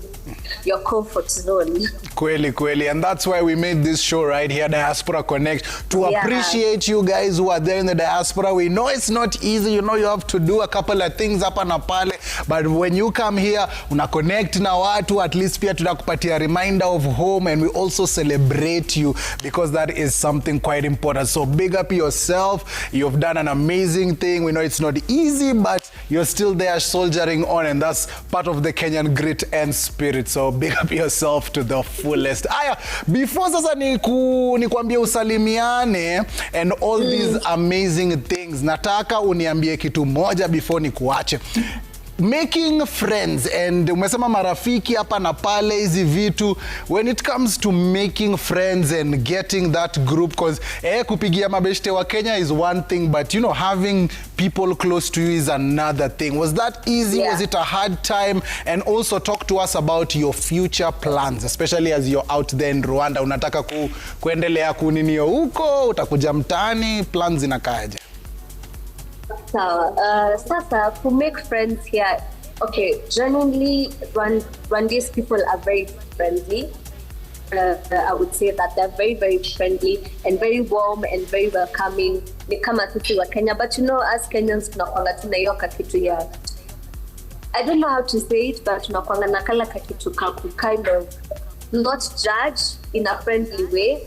your comfort zone. Kweli. And that's why we made this show right here, Diaspora Connect, to appreciate you guys who are there in the diaspora. We know it's not easy. You have to do a couple of things hapa na pale. But when you come here, una connect na watu, at least pia tunakupatia reminder of home, and we also celebrate you because that is something quite important. So big up yourself. You've done an amazing thing. We know it's not easy, but you're still there soldiering on, and that's part of the Kenyan grit and spirit. So big up yourself to the fullest. Aya, before sasa nikuambie usalimiane and all these amazing things, nataka uniambie kitu moja before nikuache. Making friends and umesema marafiki hapa na pale hizi vitu, when it comes to making friends and getting that group, because kupigia mabeshte wa Kenya is one thing, but having people close to you is another thing. Was that easy? Was it a hard time? And also talk to us about your future plans, especially as you're out there in Rwanda. Unataka kuendelea kuninio huko, utakuja mtaani, plans inakaaje? Sasa, to make friends here, okay, genuinely, Rwandese people are very friendly. I would say that they're very, very friendly and very warm and very welcoming. Ni kama sisi wa Kenya, but as Kenyans, tunakwanga tunayoka kitu ya, I don't know how to say it, but tunakwanga nakala kakitu kaku kind of not judge in a friendly way.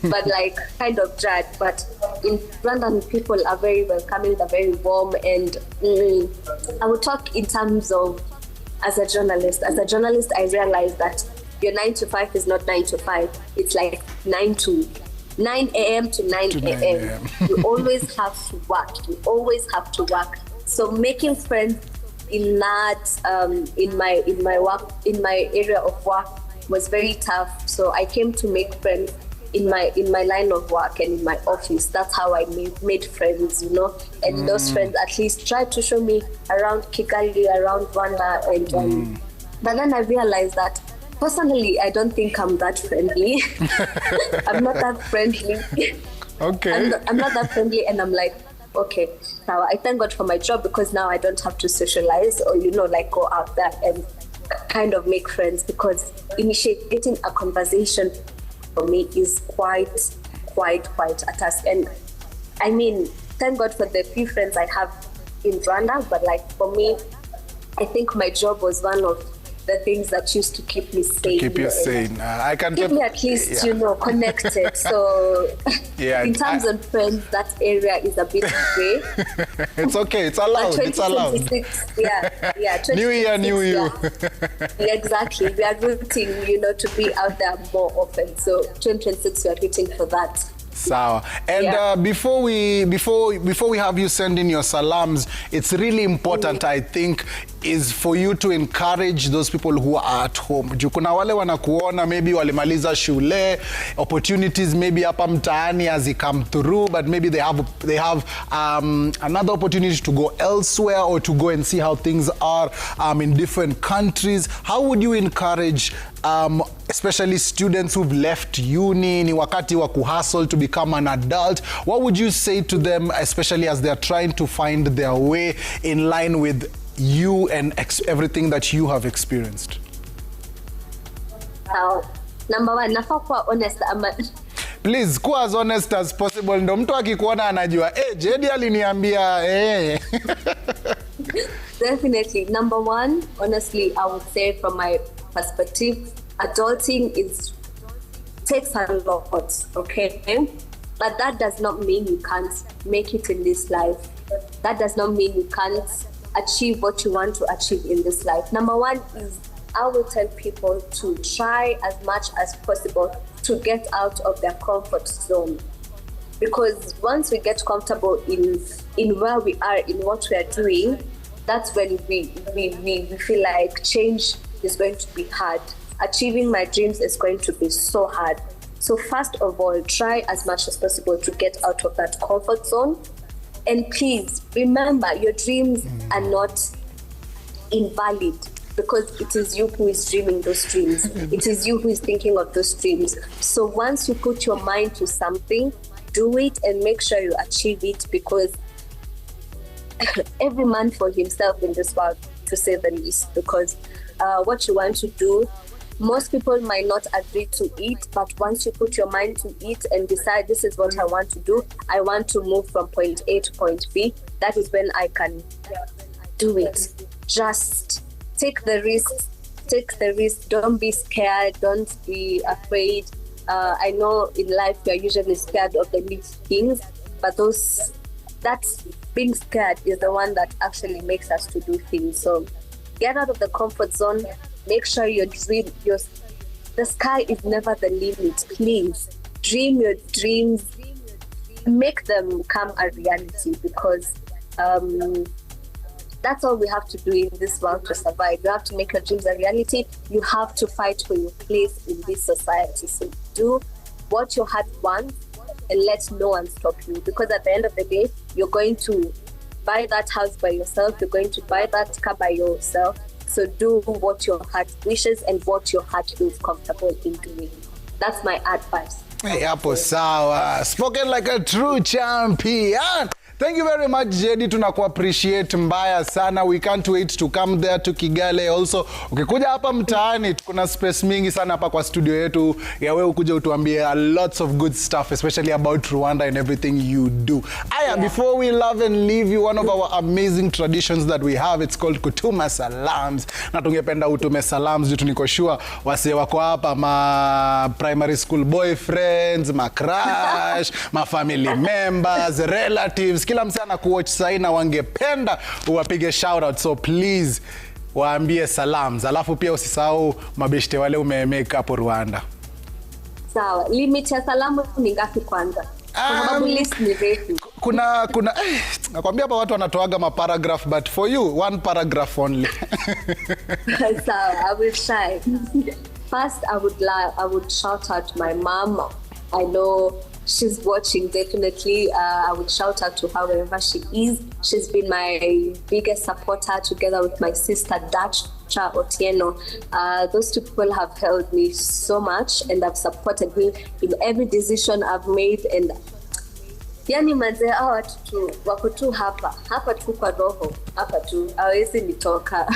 but like kind of judge. But in Rwandan, people are very welcoming, they're very warm, and I would talk in terms of as a journalist. As a journalist, I realized that your 9 to 5 is not 9 to 5. It's like 9 a.m. to 9 a.m. You always have to work. You always have to work. So making friends in that in my area of work was very tough. So I came to make friends in my line of work and in my office. That's how I made friends, and those friends at least tried to show me around Kigali, around Rwanda, and but then I realized that personally I don't think I'm that friendly. I'm not that friendly. Okay. I'm not that friendly, and I'm like, okay, now I thank God for my job, because now I don't have to socialize or like go out there and kind of make friends, because initiating a conversation for me is quite a task. And I mean, thank God for the few friends I have in Rwanda, but like for me, I think my job was one of the things that used to keep me sane. Keep you sane. I can keep me at least, connected. So in terms of friends, that area is a bit gray. It's okay. It's allowed. It's allowed. Yeah. New year, new you. Yeah, exactly. We are rooting, to be out there more often. So 2026, we are rooting for that. Sawa. And before we have you send in your salams, it's really important, I think, is for you to encourage those people who are at home. Kuna wale wanakuona, maybe walimaliza shule, opportunities maybe hapa mtaani as they come through, but maybe they have another opportunity to go elsewhere or to go and see how things are in different countries. How would you encourage especially students who've left uni, ni wakati wa kuhustle to become an adult? What would you say to them, especially as they're trying to find their way in line with you and everything that you have experienced? Number one, nafaa kuwa honest. Please, kuwa as honest as possible. Ndo mtu akikuona anajua, Jedi aliniambia, Definitely. Number one, honestly, I would say from my perspective, adulting takes a lot, okay? But that does not mean you can't make it in this life. That does not mean you can't achieve what you want to achieve in this life. Number one is, I will tell people to try as much as possible to get out of their comfort zone. Because once we get comfortable in where we are, in what we are doing, that's when we feel like change is going to be hard. Achieving my dreams is going to be so hard. So first of all, try as much as possible to get out of that comfort zone. And please remember, your dreams are not invalid, because it is you who is dreaming those dreams. It is you who is thinking of those dreams. So once you put your mind to something, do it and make sure you achieve it, because every man for himself in this world, to say the least, because what you want to do, most people might not agree to it, but once you put your mind to it and decide, this is what I want to do, I want to move from point A to point B, that is when I can do it. Just take the risk, don't be scared, don't be afraid. I know in life we are usually scared of the big things, but that's being scared is the one that actually makes us to do things. So get out of the comfort zone. Make sure the sky is never the limit. Please dream your dreams, make them come a reality, because that's all we have to do in this world to survive. You have to make your dreams a reality. You have to fight for your place in this society. So do what your heart wants and let no one stop you, because at the end of the day, you're going to buy that house by yourself, you're going to buy that car by yourself. So do what your heart wishes and what your heart feels comfortable in doing. That's my advice. Hey, hapo sawa. Spoken like a true champion. Thank you very much, Jedi. Tunaku-appreciate mbaya sana. We can't wait to come there to Kigali. Also, ukikuja hapa mtaani, kuna space mingi sana hapa kwa studio yetu. Ya wewe ukuje utuambie a lots of good stuff, especially about Rwanda and everything you do. Before we love and leave you, one of our amazing traditions that we have, it's called kutuma salams. Na tungependa utume salams, juu niko sure wase wako hapa, ma primary school boyfriends, ma crush, ma family members, relatives, kila msee anakuwatch sahi na wangependa uwapige shout out. So please waambie salams, alafu pia usisahau mabeshte wale umemake hapo Rwanda. Sawa, limit ya salamu ni ngapi kwanza? Kwa sababu list ni refu. Kuna nakwambia hapa watu wanatoaga ma paragraph, but for you one paragraph only. Sawa, I will try. First, I would shout out my mom. I know she's watching, definitely. I would shout out to her wherever she is. She's been my biggest supporter, together with my sister Dacha Otieno. Those two people have helped me so much and have supported me in every decision I've made. And yani manze, hawa tu wako tu hapa tu kwa roho, hapa tu hawezi nitoka.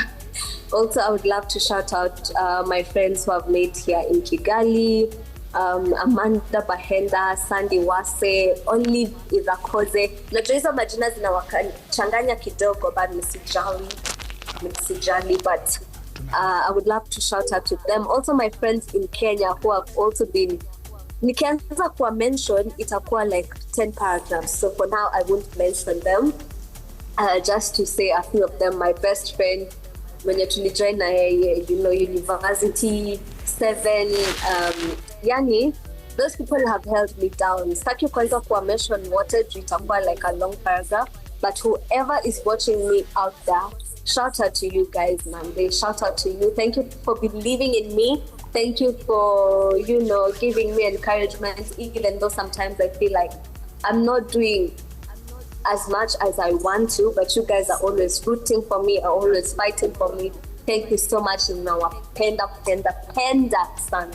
Also, I would love to shout out my friends who have made here in Kigali. Amanda Bahenda, Sandy Wase, Olive Izakoze. Najua hizo majina zinawachanganya kidogo, but msijali, but I would love to shout out to them. Also my friends in Kenya who have also been, nikianza kuwa mention itakuwa like 10 paragraphs, so for now I won't mention them. Just to say a few of them. My best friend mwenye tulijoin na yeye, university 7, yani those people have held me down. Sitaki kwanza kuwa mention wote, itakuwa like a long paragraph, but whoever is watching me out there, shout out to you guys, man. They shout out to you. Thank you for believing in me. Thank you for, giving me encouragement, even though sometimes I feel like I'm not doing as much as I want to, but you guys are always rooting for me, are always fighting for me. Thank you so much. Nawapenda sana.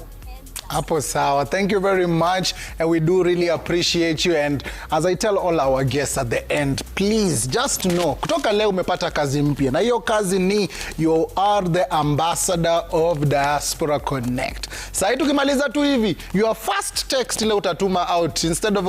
Apo sawa. Thank you very much, and we do really appreciate you. And as I tell all our guests at the end, please just know, kutoka leo umepata kazi mpya, na hiyo kazi ni you are the ambassador of Diaspora Connect. Sasa tukimaliza tu hivi, your first text ile utatuma out, instead of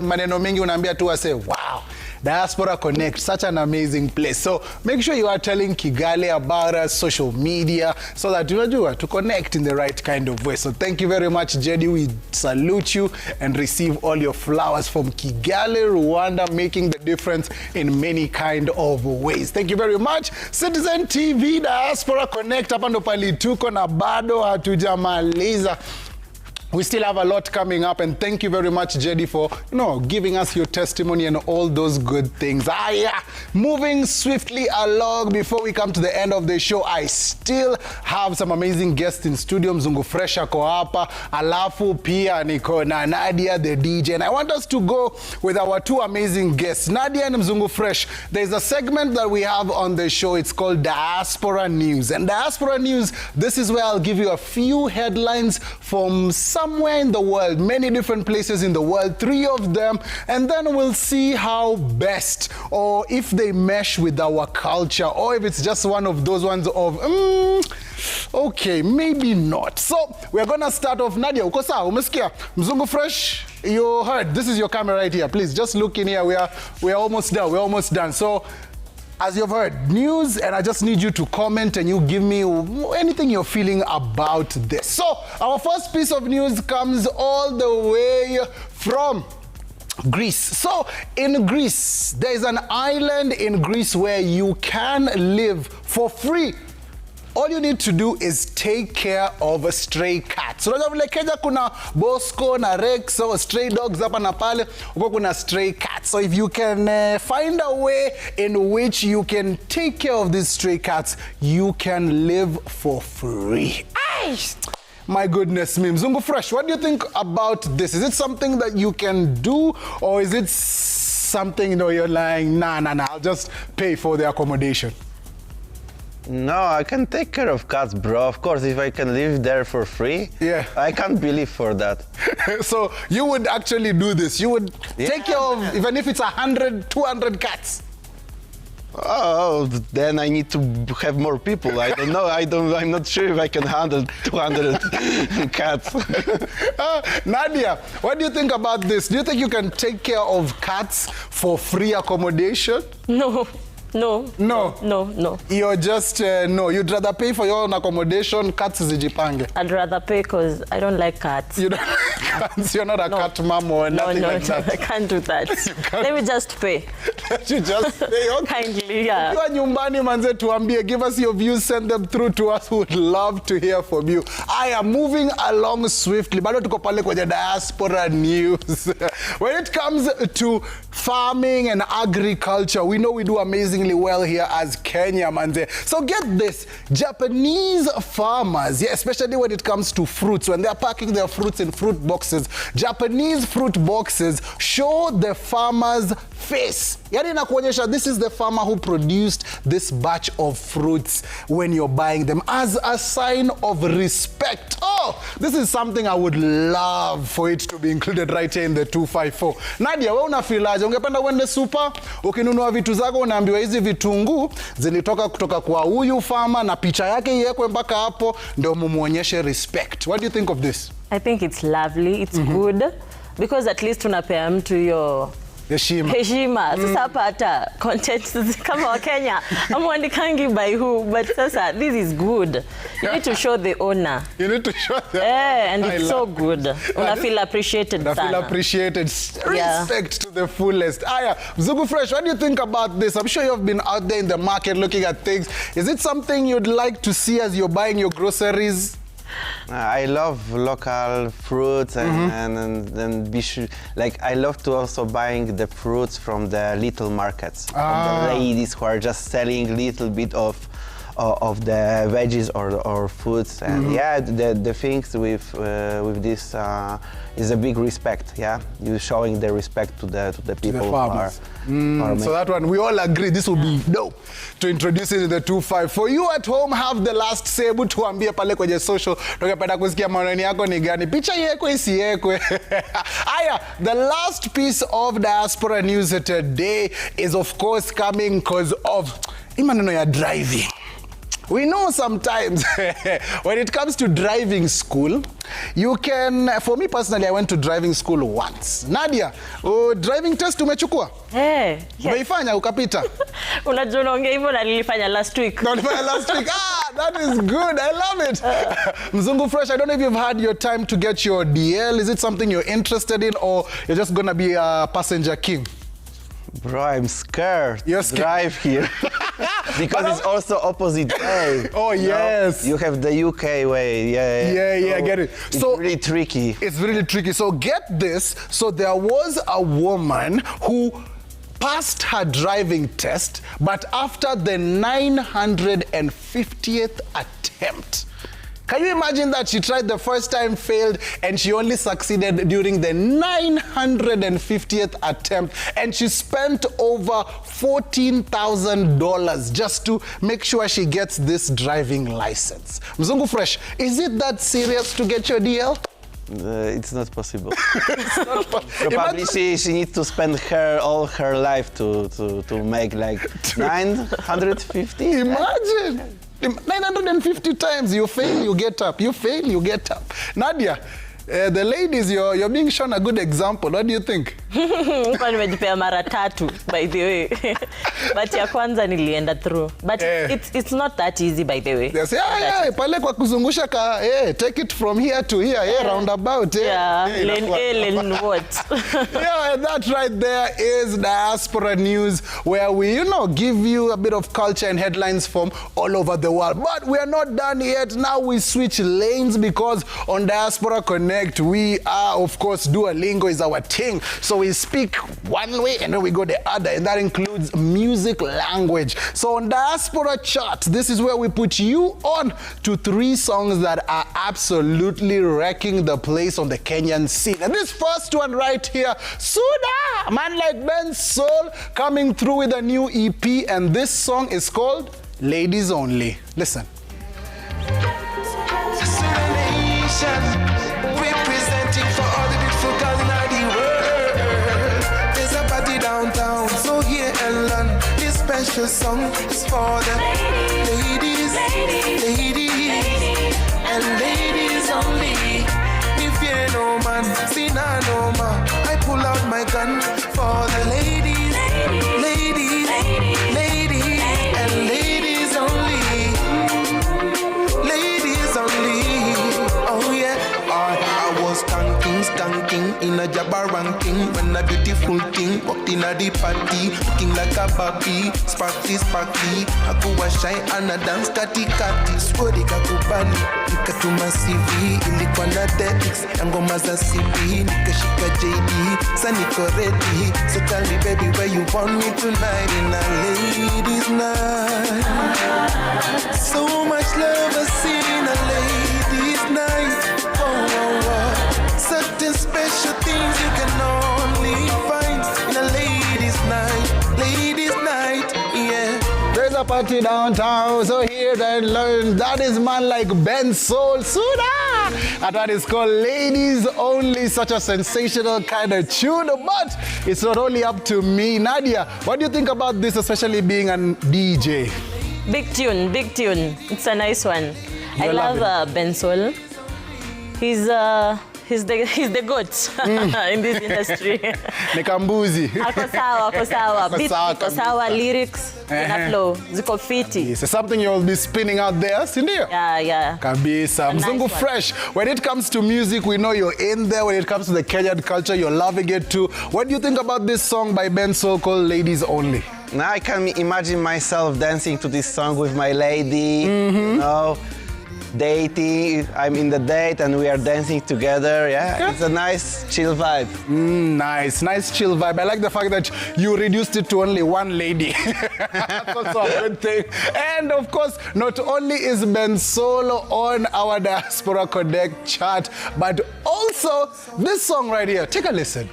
maneno mengi unaambia tu wase, wow, Diaspora Connect, such an amazing place. So make sure you are telling Kigali about us, social media, so that tunajua to connect in the right kind of way. So thank you very much, Jedi. We salute you and receive all your flowers from Kigali, Rwanda, making the difference in many kind of ways. Thank you very much. Citizen TV, Diaspora Connect, hapa ndo pali tuko na bado hatujamaliza. We still have a lot coming up, and thank you very much, Jedi, for giving us your testimony and all those good things. Moving swiftly along before we come to the end of the show, I still have some amazing guests in studio. Mzungu Fresh ako hapa, alafu pia niko na Nadia the DJ, and I want us to go with our two amazing guests, Nadia and Mzungu Fresh. There's a segment that we have on the show. It's called Diaspora News, and Diaspora News, this is where I'll give you a few headlines from somewhere in the world, many different places in the world, 3 of them, and then we'll see how best, or if they mesh with our culture, or if it's just one of those ones of, okay, maybe not. So we're gonna start off. Nadia, uko sawa? Umesikia? Mzungu Fresh, you heard. This is your camera right here. Please just look in here. We are almost done. We're almost done. So, as you've heard, news, and I just need you to comment and you give me anything you're feeling about this. So, our first piece of news comes all the way from Greece. So, in Greece, there's an island in Greece where you can live for free. All you need to do is take care of a stray cat. So, unajua vile Kenya kuna Bosco na Rex, so stray dogs hapa na pale, huko kuna stray cats. So if you can find a way in which you can take care of these stray cats, you can live for free. My goodness me. Mzungu Fresh, what do you think about this? Is it something that you can do, or is it something, you're lying, nah, I'll just pay for the accommodation? No, I can take care of cats, bro. Of course, if I can live there for free, I can't believe for that. So you would actually do this? You would take care of, even if it's 100, 200 cats? Oh, then I need to have more people. I don't know. I'm not sure if I can handle 200 cats. Nadia, what do you think about this? Do you think you can take care of cats for free accommodation? No. You're just, no. You'd rather pay for your own accommodation, cats zijipange. I'd rather pay because I don't like cats. You don't like cats? You're not a cat mom or nothing like that? No, I can't do that. Let me just pay. Let you just pay? Okay. Kindly, yeah. You are nyumbani manze tuambie. Give us your views, send them through to us. We would love to hear from you. I am moving along swiftly. Bado tuko pale kwenye Diaspora News. When it comes to farming and agriculture, we know we do amazingly well here as Kenya, manze. So get this, Japanese farmers, especially when it comes to fruits, when they're packing their fruits in fruit boxes, Japanese fruit boxes show the farmer's face. Yani inakuonyesha this is the farmer who produced this batch of fruits when you're buying them, as a sign of respect. Oh, this is something I would love for it to be included right here in the 254. Nadia, wewe unafilaje? Ungependa uende super, ukinunua vitu zako unaambiwa hizi vitunguu zilitoka kutoka kwa huyu farmer na picha yake iwekwe mpaka hapo ndio mumuonyeshe respect. What do you think of this? I think it's lovely, it's good, because at least unapea mtu hiyo heshima. Sasa hapa hata content kama wa Kenya amwandikangi by who, but sasa this is good. You need to show the owner. You need to show the and it's so good. Una feel appreciated sana. Feel appreciated. Respect to the fullest. Aya, Mzungu Fresh, what do you think about this? I'm sure you've been out there in the market looking at things. Is it something you'd like to see as you're buying your groceries? I love local fruits and be sure, like I love to also buying the fruits from the little markets, from the ladies who are just selling little bit of of the veggies or foods, and yeah, the things with this is a big respect. Yeah, you showing the respect to the people who are so that one we all agree this will be dope to introduce it in the 2-5. For you at home, have the last say. Hebu tuambie pale kwenye social, tungependa kusikia maoni yako ni gani, picha yekwe isiekwe. Aya, the last piece of diaspora news today is of course coming because of imaneno ya driving. We know sometimes when it comes to driving school, you can, for me personally, I went to driving school once. Nadia, driving test umechukua? Yes. Umeifanya ukapita? Unajua unaongea hivyo na nilifanya last week. Nilifanya last week. That is good. I love it. Mzungu Fresh, I don't know if you've had your time to get your DL. Is it something you're interested in, or you're just going to be a passenger king? Bro, I'm scared. You're scared. Drive here. Because it's also opposite way. Oh, yes. You have the UK way. Yeah, I get it. It's really tricky. It's really tricky. So get this. So there was a woman who passed her driving test, but after the 950th attempt. Can you imagine that? She tried the first time, failed, and she only succeeded during the 950th attempt, and she spent over $14,000 just to make sure she gets this driving license. Mzungu Fresh, is it that serious to get your DL? It's not possible. Probably she needs to spend all her life to make like 950. Imagine. 950 times you fail, you get up. You fail, you get up. Nadia, the ladies, you're being shown a good example. What do you think? Kwa nimejipea mara tatu, by the way. But ya kwanza nilienda through. But it's not that easy, by the way. Yes, pale kwa kuzungusha ka, take it from here to here, roundabout. Lane A, lane what? Yeah, that right there is Diaspora News, where we, give you a bit of culture and headlines from all over the world. But we are not done yet. Now we switch lanes, because on Diaspora Connect, we are, of course, Duolingo is our thing. So we speak one way and then we go the other, and that includes music language. So on Diaspora Chart, this is where we put you on to 3 songs that are absolutely wrecking the place on the Kenyan scene. And this first one right here, Suda, a man like Ben Soul, coming through with a new EP, and this song is called Ladies Only. Listen. Representing for all the beautiful girls in the world. There's a party downtown, so here and learn. This special song is for the ladies, and ladies only. If you're no man, see no man. I pull out my gun for the ladies, and ladies only. Ladies only. Oh yeah. I was skanking in a Jabba ranking when a beautiful thing walked in a the party, looking like a Barbie, sparkly. I go a shy and a dance kati. Swori kakubali, nikatuma CV, ilikuwa na DX, ngoma za CB, nikashika JD, sa niko ready. So tell me baby where you want me tonight in a ladies night. So much love I see in a ladies night. Certain special things you can only find in a ladies' night, yeah. There's a party downtown, so here and learn. That is man like Ben Soul, Suda. And that is called Ladies Only, such a sensational kind of tune. But it's not only up to me. Nadia, what do you think about this, especially being a DJ? Big tune. It's a nice one. I love Ben Soul. He's the goat in this industry. Nikambuzi. Ako sawa. Beat iko sawa, lyrics, flow, ziko fiti. Yes, it's something you'll be spinning out there, sindio? Yeah. Kabisa. Mzungu nice Fresh, when it comes to music, we know you're in there. When it comes to the Kenyan culture, you're loving it too. What do you think about this song by Ben Soul called Ladies Only? Now I can imagine myself dancing to this song with my lady, dating. I'm in the date and we are dancing together. Yeah, it's a nice chill vibe. Nice chill vibe. I like the fact that you reduced it to only one lady. That's also a good thing. And of course, not only is Ben Solo on our Diaspora Connect chart, but also this song right here. Take a listen.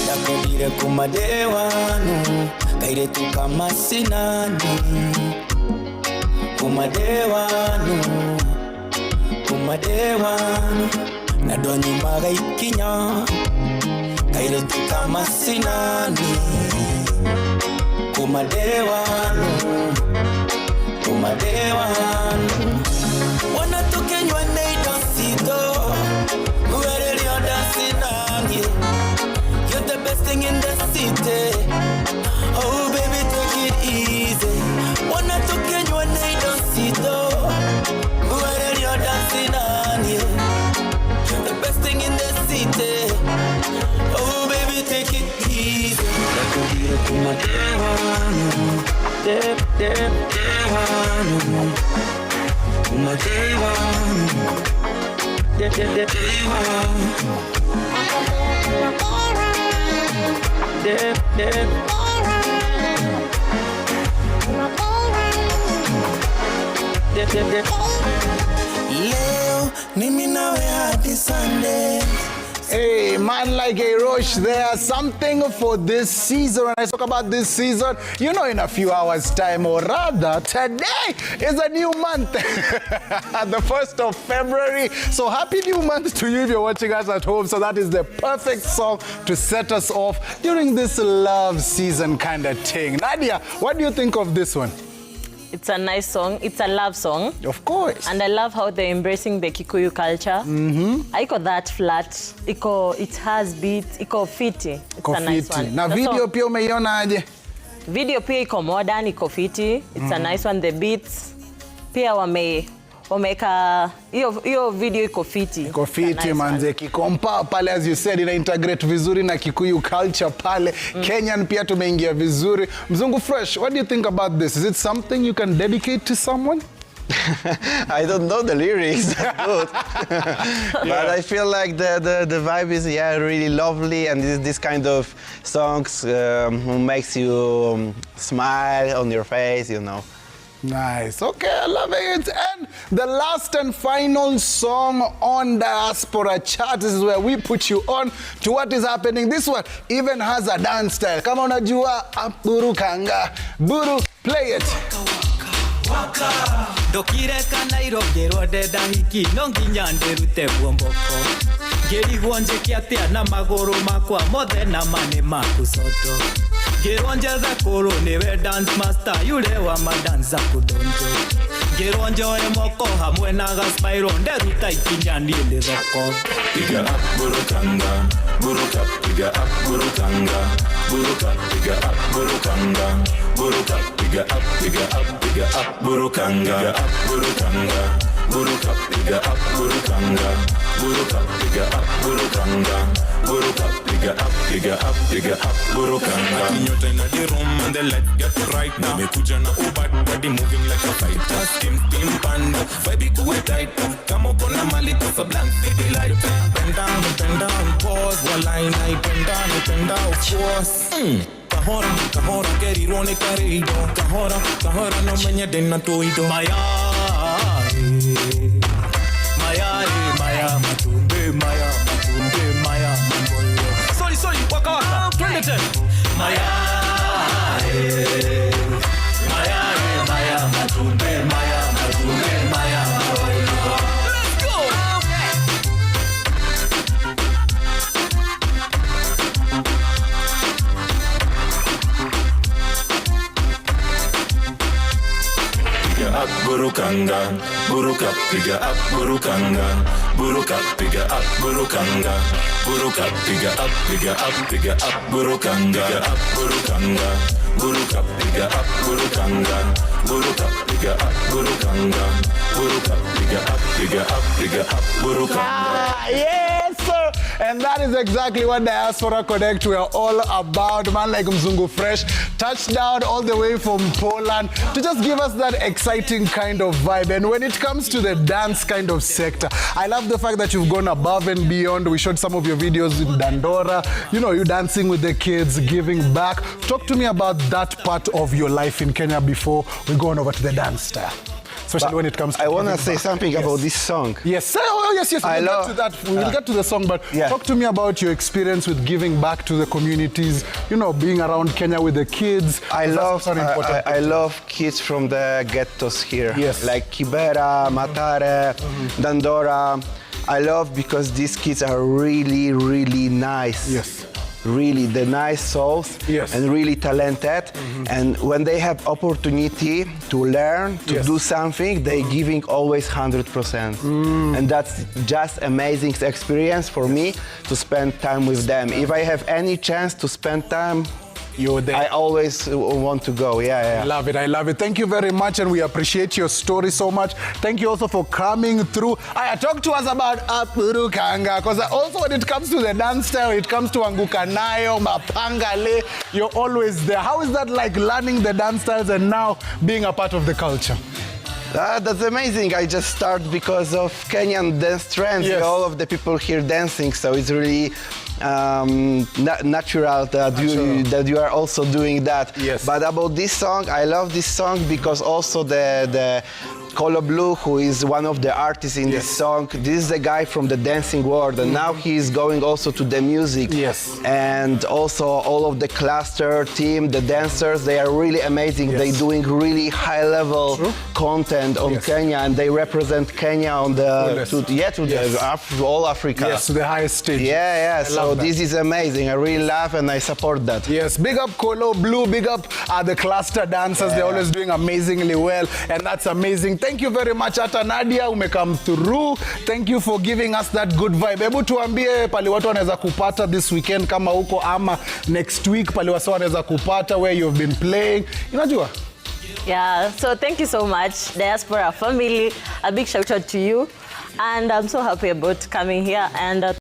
Nakodire kumadewanu kaire tukamasinani kumadewanu nadonyuma gaikinya kaire tukamasinani kumadewanu wanatokenywa neidosito uwerelio dasinangi. You're the best thing in the city. Oh baby, take it easy. Wanna to get you and they don't see though. Where you're dancing on you. You're the best thing in the city. Oh baby, take it easy. Leo, nimi nawe hadi Sunday. Hey, man, like a rush there. Something for this season. When I talk about this season, you know, in a few hours' time, or rather, today is a new month. The 1st of February. So happy new month to you if you're watching us at home. So that is the perfect song to set us off during this love season kind of thing. Nadia, what do you think of this one? It's a nice song. It's a love song. Of course. And I love how they're embracing the Kikuyu culture. Haiko that flat. It has beats. Iko fiti. It's a nice one. Na video pia umeiona aje? Video pia iko modern, iko fiti. It's a nice one. The beats pia wameka hiyo video iko fiti. Iko fiti manze, kikompa pale, as you said, ina integrate vizuri na Kikuyu culture pale. Kenyan pia tumeingia vizuri. Mzungu Fresh, what do you think about this? Is it something you can dedicate to someone? I don't know the lyrics, but I feel like the vibe is really lovely, and this kind of songs makes you smile on your face, you know. Nice. Okay, I love it. And the last and final song on Diaspora chart. This is where we put you on to what is happening. This one even has a dance style. Kama unajua Buru Kanga. Buru, play it. Dokire kanairo gerwa deda hiki nonginya nderute bwomboko gerigwo njiki atia na maguru makwa mothe na mane makusoto gerwa njethe kuru niwe dance master yule wa madanza kudonjo gerwa njoe moko hamwe na gaspiro nderuta ikinya ni ndithoko Piga up burukanga buruka piga up burukanga buruka piga up burukanga buruka piga up burukanga buruka piga up burukanga buruka piga up burukanga buruka piga up burukanga Nyota in the room and the lights get right now nimekuja na ubad body moving like a fighter steam panda vibe iko tight kama uko na mali pesa blank city light bend down pause while I bend down of course Kahora kerirone karido Kahora no menye dena toido Maya matumbe Maya mamboyo Sorry waka twende tena Maya matumbe Maya mamboyo Let's go up, burukanga. Buruka, piga up, burukanga. Buruka, piga up, burukanga. Buruka, piga up, piga up, piga up, burukanga. Piga up, burukanga. Buruka, piga up, burukanga. Buruka, piga up, burukanga. Buruka, piga up, piga up, piga up, burukanga. Yes, sir. And that is exactly what Diaspora Connect we are all about. Man like Mzungu Fresh touched down all the way from Poland to just give us that exciting kind of vibe. And when it comes to the dance kind of sector, I love the fact that you've gone above and beyond. We showed some of your videos in Dandora. You know, you dancing with the kids, giving back. Talk to me about that part of your life in Kenya before we go on over to the dance style. Especially when it comes to... I want to say something about this song. Yes, yes. We'll get to that. We will get to the song, but talk to me about your experience with giving back to the communities, you know, being around Kenya with the kids. I love kids from the ghettos here. Yes. Like Kibera, Matare, Dandora. I love because these kids are really, really nice. Yes. Really, the nice souls and really talented. And when they have opportunity to learn, to do something, they giving always 100%. And that's just amazing experience for me to spend time with them. If I have any chance to spend time, you're there. I always want to go. I love it. Thank you very much, and we appreciate your story so much. Thank you also for coming through. Talk to us about Apurukanga, because also when it comes to the dance style, it comes to Anguka Nayo, Mapangale, you're always there. How is that like, learning the dance styles and now being a part of the culture? That's amazing. I just started because of Kenyan dance trends. All of the people here dancing, so it's really natural that you are also doing that. But about this song, I love this song because also the Colo Blue, who is one of the artists in this song, this is the guy from the dancing world, and now he is going also to the music. And also all of the cluster team, the dancers, they are really amazing. They're doing really high-level content on Kenya, and they represent Kenya on the all Africa. Yes, to the highest stage. So this is amazing. I really love and I support that. Yes, big up Colo Blue, big up the cluster dancers. They're always doing amazingly well, and that's amazing. Thank you very much, Ata Nadia, umekam through. Thank you for giving us that good vibe. Hebu tuambie pali watu wanaweza kupata this weekend kama huko, ama next week pali watu wanaweza kupata where you've been playing. Unajua? Yeah, so thank you so much, Diaspora family. A big shout out to you. And I'm so happy about coming here. And